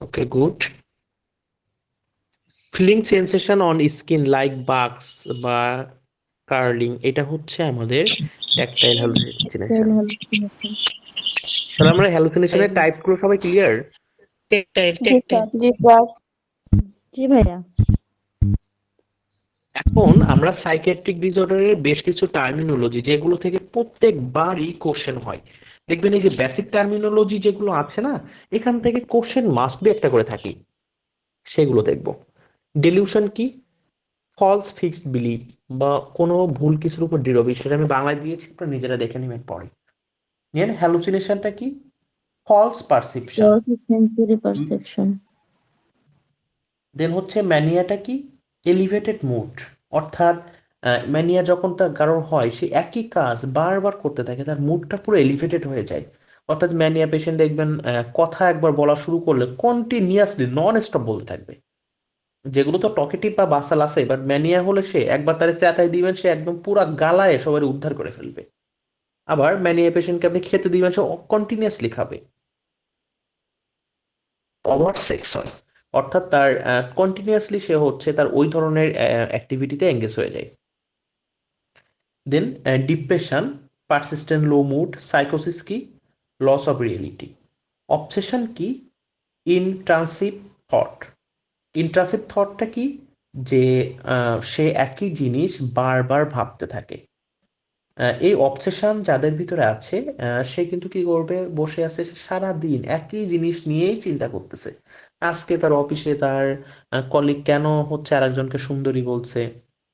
Okay, good. Feeling sensation on skin like bugs বা কার্লিং, এটা হচ্ছে আমাদের ট্যাকটাইল হ্যালুসিনেশন। তাহলে আমরা হ্যালুসিনেশনের টাইপগুলো সবাই ক্লিয়ার? টেকটাইল জি স্যার। জি স্যার। জি ভাইয়া। এখন আমরা সাইকিয়াট্রিক ডিসঅর্ডারের বেশ কিছু টার্মিনোলজি যেগুলো থেকে প্রত্যেকবারই কোশ্চেন হয়, দেখবেন এই যে বেসিক টার্মিনোলজি যেগুলো আছে না, এখান থেকে কোশ্চেন মাস্ট বি একটা করে থাকি, সেগুলো দেখব। ডেলিউশন কি? ফলস ফিক্সড বিলিফ বা কোনো ভুল কিছুর উপর দৃঢ় বিশ্বাস। আমি বাংলায় দিয়েছি, আপনারা নিজেরা দেখে নেবেন পরে। হ্যালুসিনেশনটা কি? False perception. Sensory perception. Then হচ্ছে ম্যানিয়াটা কি? Elevated mood. অর্থাৎ ম্যানিয়া যখন তার কারোর হয়, সে একই কাজ বারবার করতে থাকে, তার মুডটা পুরো এলিভেটেড হয়ে যায়। অর্থাৎ ম্যানিয়া পেশেন্ট দেখবেন কথা একবার বলা শুরু করলে কন্টিনিউয়াসলি নন স্টপ বলতে থাকবে। যেগুলো তো টকেটিভ বা বাসাল আছে, বাট ম্যানিয়া হলে সে একবার তার চেতাই দিবেন, সে একদম পুরা গালায় সবাই উদ্ধার করে ফেলবে। আবার ম্যানিয়া পেশেন্টকে আপনি খেতে দিবেন, সে কন্টিনিউয়াসলি খাবে। ওভার সেক্স হয়, অর্থাৎ তার কন্টিনিউয়াসলি সে হচ্ছে তার ওই ধরনের অ্যাক্টিভিটিতে এঙ্গেজ হয়ে যায়। দেন ডিপ্রেশন, পারসিস্টেন্ট লো মুড, সাইকোসিস কি, লস অফ রিয়েলিটি। অবসেশন কি, ইনট্রান্সিভ থট। ইন্ট্রান্সিভ থটটা কি, যে সে একই জিনিস বারবার ভাবতে থাকে। এই অবসেশন যাদের ভিতরে আছে, সে কিন্তু কি করবে, বসে আছে সে সারা দিন একই জিনিস নিয়েই চিন্তা করতেছে। আজকে তার অফিসে তার কলিগ কেন হচ্ছে আরেকজনকে সুন্দরী বলছে,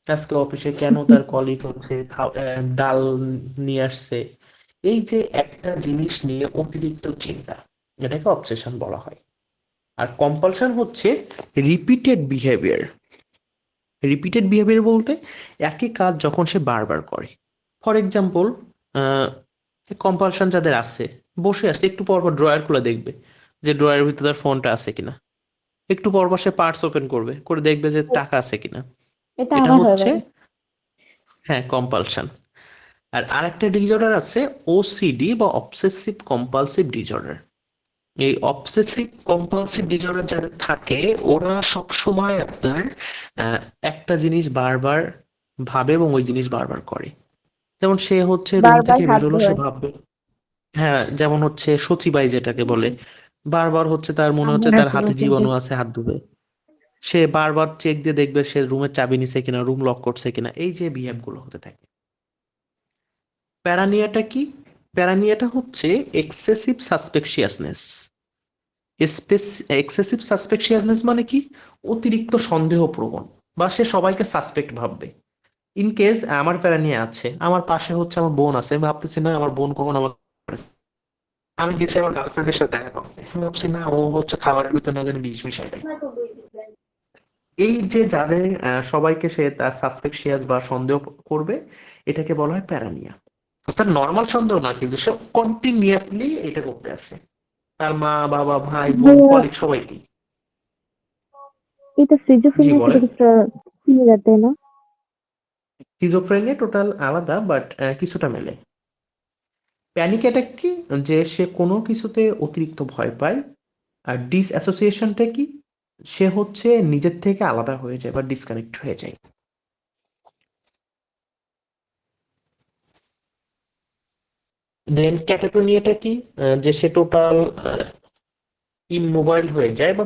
আজকে অফিসে কেন তার কলিগ হচ্ছে ডাল নিয়ে আসছে। এই যে একটা জিনিস নিয়ে অতিরিক্ত চিন্তা, এটাকে অবসেশন বলা হয়। আর কম্পালশন হচ্ছে রিপিটেড বিহেভিয়ার। রিপিটেড বিহেভিয়ার বলতে একই কাজ যখন সে বারবার করে। ফর এক্সাম্পল, কম্পালশন যাদের আছে, বসে আছে একটু পর পর ড্রয়ার খুলে দেখবে যে ড্রয়ারের ভিতরে তার ফোনটা আছে কিনা, একটু পর পর সে পার্টস ওপেন করবে, করে দেখবে যে টাকা আছে কিনা। এটা এটা আমার হচ্ছে, হবে। হ্যাঁ, কম্পালশন। আর আরেকটা ডিসঅর্ডার আছে ওসিডি বা অবসেসিভ কম্পালসিভ ডিসঅর্ডার। এই অবসেসিভ কম্পালসিভ ডিসঅর্ডার যাদের থাকে, ওরা সব সময় আপনার একটা জিনিস বারবার ভাবে এবং ওই জিনিস বারবার করে। যেমন সে হচ্ছে রুম বারবার থেকে হাত বেরোলো, সে ধোয়। ভাববে, হ্যাঁ, যেমন হচ্ছে সচিবাই যেটাকে বলে, বারবার হচ্ছে তার মনে হচ্ছে আমার তার আছে হাতে রুমে। জীবাণু আছে, হাত ধুবে। সে বারবার চেক দিয়ে দেখবে সে রুমের চাবি নিছে কিনা, রুম লক করছে কিনা। এই যে বিহেভ গুলো হতে থাকে। প্যারানিয়াটা কি? প্যারানিয়াটা হচ্ছে এক্সেসিভ সাসপেকশিয়াসনেস। এক্সেসিভ সাসপেকশিয়াসনেস মানে কি, অতিরিক্ত সন্দেহ প্রবণ, বা সে সবাইকে সাসপেক্ট ভাববে। ইন কেস আমার প্যারানিয়া আছে, আমার পাশে হচ্ছে আমার বোন আছে, আমি ভাবতেছি না আমার বোন কখন আমার, আমি গেছি আমার গার্লফ্রেন্ডের সাথে দেখা করতে, আমি ভাবছি না ও হচ্ছে খাবারের ভিতরে না জানি বিষ মিশাই দেয়। এই যে যাদের সবাইকে সে তার সাসপেকশিয়াস বা সন্দেহ করবে, এটাকে বলা হয় প্যারানিয়া। অর্থাৎ নর্মাল সন্দেহ না, কিন্তু সে কন্টিনিউয়াসলি এটা করতে আছে, তার মা বাবা ভাই বোন ভাইয়া, কলিগ সবাইকে। এটা জি সিজোফ্রেনিয়ার সাথে বলেন। কিছুটা সিমিলার, তাই না? স্কিজোফ্রেনিয়া টোটাল আলাদা, বাট কিছুটা মেলে। প্যানিক অ্যাটাক কি, যে সে কোনো কিছুতে অতিরিক্ত ভয় পায়। আর ডিসঅ্যাসোসিয়েশনটা কি, সে হচ্ছে নিজের থেকে আলাদা হয়ে যায় বা ডিসকানেক্ট হয়ে যায়। দেন ক্যাটাটোনিয়াটা কি, যে সে টোটাল ইমোবাইল হয়ে যায় বা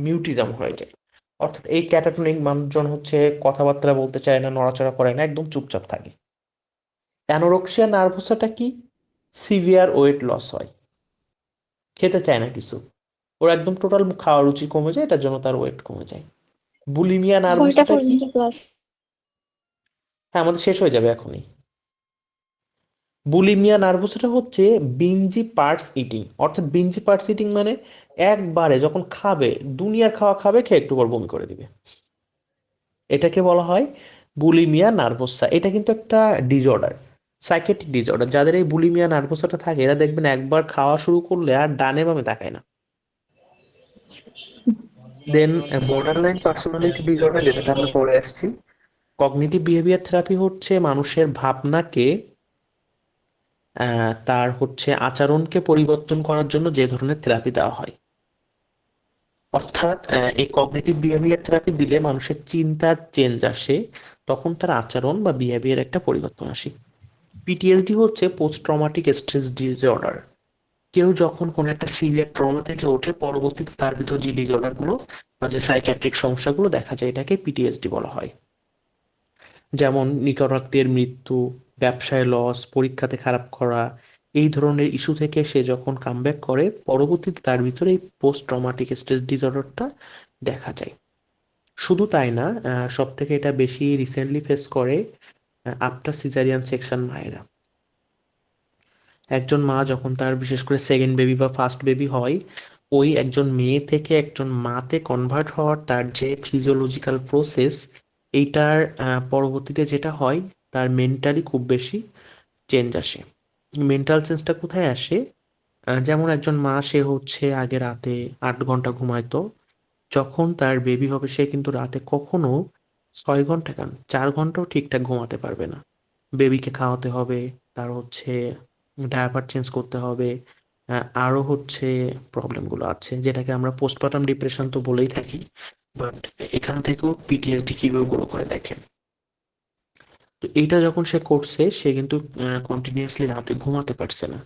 মিউটিজম হয়ে যায়। অর্থাৎ এই ক্যাটাটনিক মানুষজন হচ্ছে কথাবার্তা বলতে চায় না, নড়াচড়া করে না, একদম চুপচাপ থাকে। অ্যানোরেক্সিয়া নার্ভোসাটা কি, সিভিয়ার ওয়েট লস হয়, খেতে চায় না কিছু, ওর একদম টোটাল খাওয়ার রুচি কমে যায়, এটার জন্য তার ওয়েট কমে যায়। বুলিমিয়া কয়টা নার্ভোসাটা কি, পর্যন্ত ক্লাস? হ্যাঁ আমাদের শেষ হয়ে যাবে এখনই। বুলিমিয়া নার্ভোসাটা হচ্ছে বিঞ্জি পার্টস ইটিং। অর্থাৎ বিঞ্জি পার্টস ইটিং মানে একবারে যখন খাবে, দুনিয়ার খাওয়া খাবে, খেয়ে একটু পর বমি করে দিবে। এটাকে বলা হয় বুলিমিয়া নার্ভোসা। এটা কিন্তু একটা ডিসঅর্ডার, সাইকেট্রিক ডিসঅর্ডার। যাদের এই বুলিমিয়া নার্ভোসাটা থাকে, এরা দেখবেন একবার খাওয়া শুরু করলে আর ডানে বামে তাকায় না। দেন বর্ডারলাইন পার্সোনালিটি ডিসঅর্ডার, যেটাতে আমরা পরে আসছি। কগনিটিভ বিহেভিয়ার থেরাপি হচ্ছে মানুষের ভাবনাকে তার হচ্ছে আচরণকে পরিবর্তন করার জন্য যে ধরনের থেরাপি দেওয়া হয়। অর্থাৎ এই কগনিটিভ বিহেভিয়ার থেরাপি দিলে মানুষের চিন্তার চেঞ্জ আসে, তখন তার আচরণ বা বিহেভিয়ার একটা পরিবর্তন আসে। পিটিএসডি হচ্ছে পোস্ট ট্রমাটিক স্ট্রেস ডিসঅর্ডার। কেউ যখন কোনো একটা সিভিয়ার ট্রমা থেকে ওঠে, পরবর্তীতে তার ভিতর যে ডিসঅর্ডার গুলো বা যে সাইকিয়াট্রিক সমস্যাগুলো দেখা যায়, এটাকে পিটিএসডি বলা হয়। যেমন নিকট আত্মীয়ের মৃত্যু, ব্যবসায় লস, পরীক্ষাতে খারাপ করা, এই ধরনের ইস্যু থেকে সে যখন কামব্যাক করে, পরবর্তীতে তার ভিতরে এই পোস্ট ট্রমাটিক স্ট্রেস ডিসঅর্ডারটা দেখা যায়। শুধু তাই না, সব থেকে এটা বেশি রিসেন্টলি ফেস করে আফটার সিজারিয়ান সেকশন মায়েরা। একজন মা যখন তার বিশেষ করে সেকেন্ড বেবি বা ফার্স্ট বেবি হয়, ওই একজন মেয়ে থেকে একজন মাতে কনভার্ট হওয়ার তার যে ফিজিওলজিক্যাল প্রসেস, এইটার পরবর্তীতে যেটা হয়, তার মেন্টালি খুব বেশি চেঞ্জ আসে। মেন্টাল চেঞ্জটা কোথায় আসে? যেমন একজন মা, সে হচ্ছে আগে রাতে 8 ঘন্টা ঘুমাইতো, যখন তার বেবি হবে সে কিন্তু রাতে কখনো 6 ঘন্টা কেন 4 ঘন্টাও ঠিকঠাক ঘুমাতে পারবে না। বেবিকে খাওয়াতে হবে, তার হচ্ছে ডায়াপার চেঞ্জ করতে হবে, আরো হচ্ছে প্রবলেমগুলো আছে, যেটাকে আমরা পোস্টপার্টাম ডিপ্রেশন তো বলেই থাকি। বাট এখান থেকেও পিটিএসডি কিভাবে গ্রো করে দেখেন। তো এইটা যখন সে করছে সে কিন্তু কন্টিনিউয়াসলি রাতে ঘুমাতে পারছে না।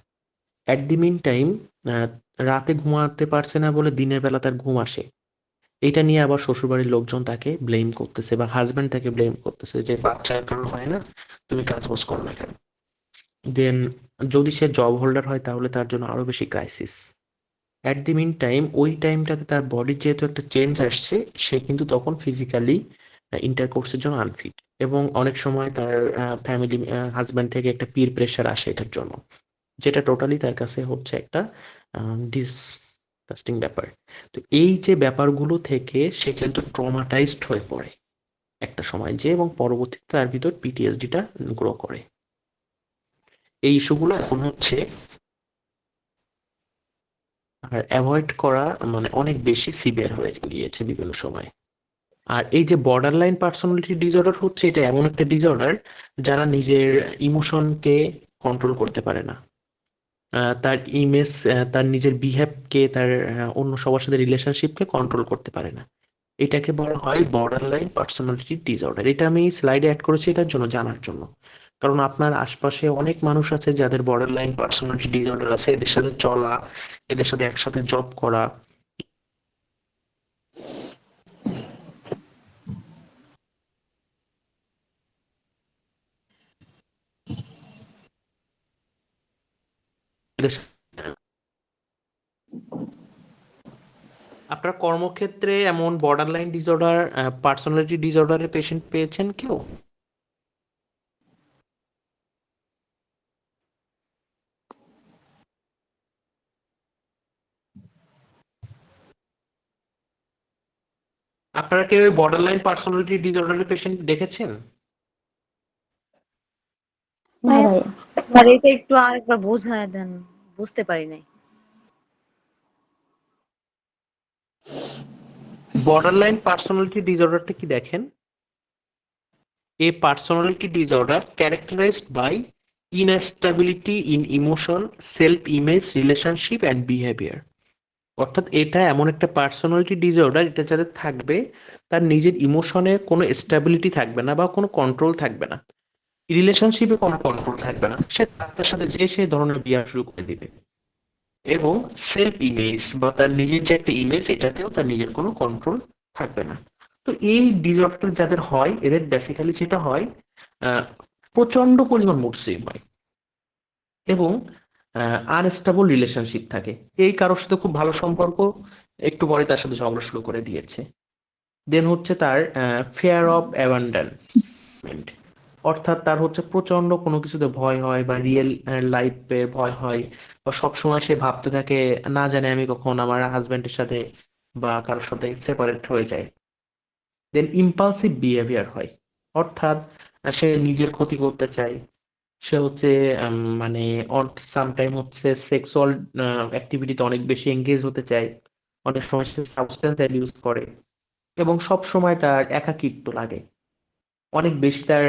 অ্যাট দি মিন টাইম রাতে ঘুমাতে পারছে না বলে দিনের বেলা তার ঘুম আসে। এটা নিয়ে আবার শ্বশুরবাড়ির লোকজন তাকে ব্লেম করতেছে বা হাজবেন্ড তাকে ব্লেম করতেছে যে বাচ্চার কারণ হয় না, তুমি কাজ বাজ করো না কেন। দেন যদি সে জব হোল্ডার হয় তাহলে তার জন্য আরো বেশি crisis. At the mean time ওই টাইমটাতে তার বডির যেহেতু একটা চেঞ্জ আসছে, সে কিন্তু তখন ফিজিক্যালি ইন্টারকোর্সের জন্য আনফিট। এবং অনেক সময় তার ফ্যামিলি হাজব্যান্ড থেকে একটা পির প্রেশার আসে এটার জন্য, যেটা টোটালি তার কাছে হচ্ছে একটা ডিসগাস্টিং ব্যাপার। তো এই যে ব্যাপারগুলো থেকে সে কিন্তু ট্রমাটাইজড হয়ে পড়ে একটা সময় যে, এবং পরবর্তীতে তার ভিতর পিটিএসডিটা গ্রো করে। এই ইস্যুগুলো এখন হচ্ছে আর অ্যাভয়েড করা মানে অনেক বেশি সিভিয়ার হয়ে গিয়েছে বিভিন্ন সময়। আর এই যে বর্ডার লাইন পার্সোনালিটি ডিসঅর্ডার হচ্ছে, এটা এমন একটা ডিসঅর্ডার যারা নিজের ইমোশনকে কন্ট্রোল করতে পারে না। তার ইমেজ, তার নিজের বিহেভকে, তার অন্য সবার সাথে রিলেশনশিপকে কন্ট্রোল করতে পারে না। এটাকে বলা হয় বর্ডার লাইন পার্সোনালিটি ডিসঅর্ডার। এটা আমি স্লাইডে অ্যাড করেছি এটার জন্য, জানার জন্য, কারণ আপনার আশপাশে অনেক মানুষ আছে যাদের বর্ডার লাইন পার্সোনালিটি ডিসঅর্ডার আছে। এদের সাথে চলা, এদের সাথে একসাথে জব করা, এদের আপনার কর্মক্ষেত্রে এমন বর্ডার লাইন ডিসঅর্ডার, পার্সোনালিটি ডিসঅর্ডারের পেশেন্ট পেয়েছেন কেউ? আপনারা কেউ বর্ডার লাইন পার্সোনালিটি ডিসঅর্ডারের পেশেন্ট দেখেছেন? না ভাইয়া ভাইয়া। আর এটা একটু আরেকবার বোঝায় দেন, বুঝতে পারি নাই। বর্ডার লাইন পার্সোনালিটি ডিসঅর্ডারটা কি দেখেন? A personality disorder characterized by instability in emotion, self-image, relationship and behavior. অর্থাৎ এটা এমন একটা পার্সোনালিটি ডিসঅর্ডার, এটা যাদের থাকবে তার নিজের ইমোশনে কোনো স্টেবিলিটি থাকবে না বা কোনো কন্ট্রোল থাকবে না, রিলেশনশিপে কোনো কন্ট্রোল থাকবে না, সে তার সাথে যে সেই ধরনের বিহেভ শুরু করে দিবে। এবং সেলফ ইমেজ বা তার নিজের যে একটা ইমেজ, এটাতেও তার নিজের কোনো কন্ট্রোল থাকবে না। তো এই ডিসঅর্ডার যাদের হয় এদের বেসিক্যালি যেটা হয়, প্রচন্ড পরিমাণ মুড সুইং হয় এবং আনস্টেবল রিলেশনশিপ থাকে। এই কারোর সাথে খুব ভালো সম্পর্ক, একটু পরে তার সাথে ঝগড়া শুরু করে দিয়েছে। দেন হচ্ছে তার ফিয়ার অফ অ্যাবান্ডনমেন্ট, অর্থাৎ তার হচ্ছে প্রচন্ড কোনো কিছুতে ভয় হয় বা রিয়েল লাইফে ভয় হয়, বা সবসময় সে ভাবতে থাকে না জানে আমি কখন আমার হাজবেন্ডের সাথে বা কারোর সাথে সেপারেট হয়ে যায়। দেন ইম্পালসিভ বিহেভিয়ার হয়, অর্থাৎ সে নিজের ক্ষতি করতে চায়। সে হচ্ছে মানে সামটাইম হচ্ছে সেক্সুয়াল অ্যাক্টিভিটিতে অনেক বেশি এঙ্গেজ হতে চায়। অনেক সময় সে সাবস্টেন্স ইউজ করে এবং সব সময় তার একাকিত্ব লাগে। অনেক বেশি তার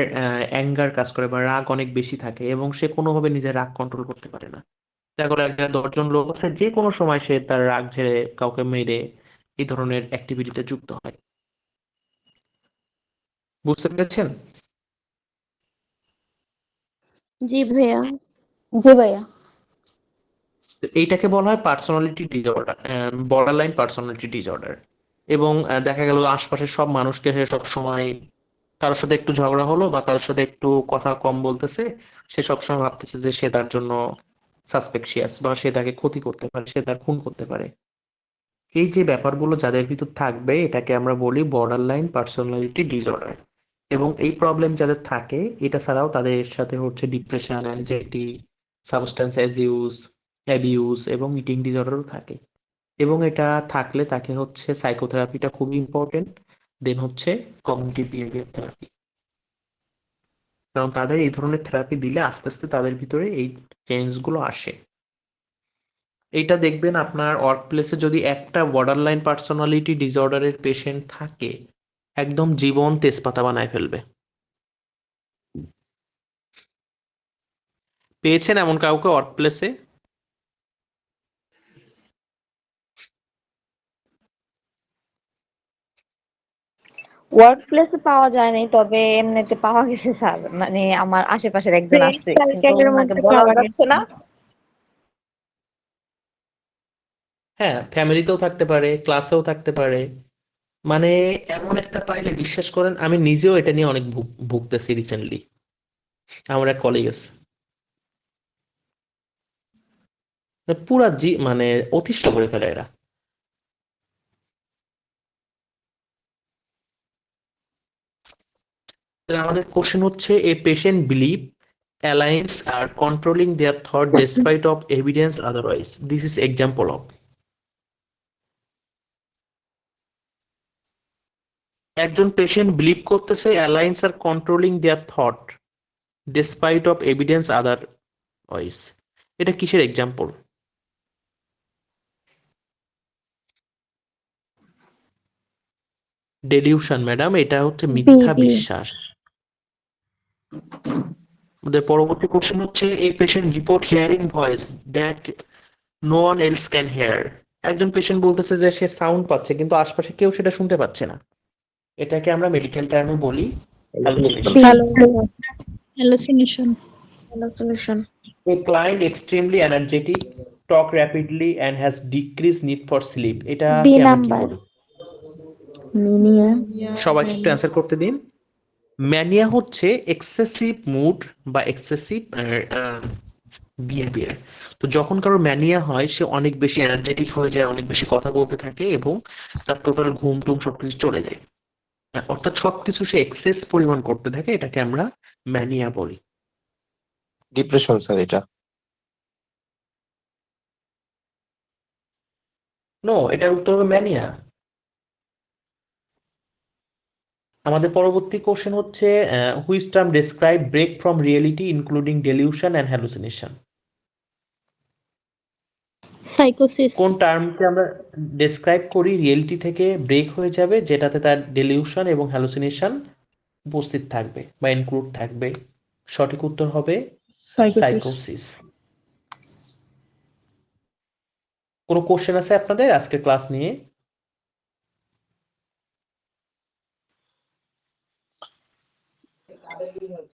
অ্যাঙ্গার কাজ করে বা রাগ অনেক বেশি থাকে এবং সে কোনোভাবে নিজের রাগ কন্ট্রোল করতে পারে না। দেখা গেলো একটা 10 জন লোক আছে, যে কোনো সময় সে তার রাগ ঝেড়ে কাউকে মেরে এই ধরনের অ্যাক্টিভিটিতে যুক্ত হয়। বুঝতে পেরেছেন? জি ভাইয়া। জি ভাইয়া। তো এইটাকে বলা হয় personality disorder, border line personality disorder. এবং দেখা গেল আশপাশের সব মানুষকে সে সব সময়, কারোর সাথে একটু ঝগড়া হলো বা কারোর সাথে একটু কথা কম বলতেছে, সে সবসময় ভাবতেছে যে সে তার জন্য সাসপেক্সিয়াস বা সে তাকে ক্ষতি করতে পারে, সে তার খুন করতে পারে। এই যে ব্যাপারগুলো যাদের ভিতর থাকবে এটাকে আমরা বলি বর্ডার লাইন পার্সোনালিটি ডিসঅর্ডার। এবং এই প্রবলেম যাদের থাকে এটা ছাড়াও তাদের সাথে হচ্ছে ডিপ্রেশন, অ্যাংজাইটি, সাবস্টেন্স অ্যাবিউজ এবং ইটিং ডিসঅর্ডারও থাকে। এবং এটা থাকলে তাকে হচ্ছে সাইকোথেরাপিটা খুবই ইম্পর্টেন্ট। দেন হচ্ছে কগনিটিভ বিহেভিয়ার থেরাপি, কারণ তাদের এই ধরনের থেরাপি দিলে আস্তে আস্তে তাদের ভিতরে এই চেঞ্জগুলো আসে। এইটা দেখবেন আপনার ওয়ার্ক প্লেসে যদি একটা বর্ডার লাইন পার্সোনালিটি ডিসঅর্ডারের পেশেন্ট থাকে, একদম জীবন তেজপাতা বানায় ফেলবে। পেয়েছেন এমন কাউকে ওয়ার্ক প্লেসে? ওয়ার্ক প্লেসে পাওয়া যায় নাই, তবে এমনিতে পাওয়া গেছে স্যার, মানে আমার আশেপাশের একজন ফ্রেন্ড আছে, কিন্তু সার্কেলের ওনাকে মধ্যে বলা পাওয়া যাচ্ছে গেছে। না। হ্যাঁ, ফ্যামিলিতেও থাকতে পারে, ক্লাসেও থাকতে পারে। মানে এমন একটা পাইলে বিশ্বাস করেন, আমি নিজেও এটা নিয়ে অনেক ভুগতেছি রিসেন্টলি। আমার এক কলিগ আছে, মানে পুরা মানে অতিষ্ঠ করে ফেলে এরা। তাহলে আমাদের কোশ্চেন হচ্ছে, a patient believe aliens are controlling their thought despite of evidence otherwise, this is example of. একজন পেশেন্ট বিলিভ করতেছে aliens are controlling their thought despite of evidence otherwise, এটা কিসের এক্সাম্পল? ডেলিউশন ম্যাডাম, এটা হচ্ছে B মিথ্যা B বিশ্বাস। আমাদের পরবর্তী কোশ্চেন হচ্ছে, a patient report hearing voice that no one else can hear. একজন পেশেন্ট বলতেছে যে সে সাউন্ড পাচ্ছে, কিন্তু আশপাশে কেউ সেটা শুনতে পাচ্ছে না। এটাকে আমরা মেডিকেল টার্মে বলি hallucination. B hallucination. Solution. A client extremely energetic, talk rapidly and has decreased need for sleep. B এটাকে আমরা কি নাম্বার। বলি? সবাইকে একটু অ্যান্সার করতে দিন। ম্যানিয়া হচ্ছে এক্সেসিভ মুড বা এক্সেসিভ বিহেভিয়ার। তো যখন কারো ম্যানিয়া হয়, সে অনেক বেশি এনার্জেটিক হয়ে যায়, অনেক বেশি কথা বলতে থাকে এবং তার টোটাল ঘুম টুম সবকিছু চলে যায়। অর্থাৎ সবকিছু সে এক্সেস পরিমাণ করতে থাকে, এটাকে আমরা ম্যানিয়া বলি। ডিপ্রেশন স্যার এটা। নো, এটার উত্তর হবে ম্যানিয়া। আমাদের পরবর্তী কোশ্চেন হচ্ছে, which term describe break from reality including delusion and hallucination. সাইকোসিস। কোন টার্মকে আমরা ডেসক্রাইব করি রিয়েলিটি থেকে ব্রেক হয়ে যাবে, যেটাতে তার ডেলিউশন এবং হ্যালুসিনেশন উপস্থিত থাকবে বা ইনক্লুড থাকবে? সঠিক উত্তর হবে সাইকোসিস। কোনো কোশ্চেন আছে আপনাদের আজকে ক্লাস নিয়ে?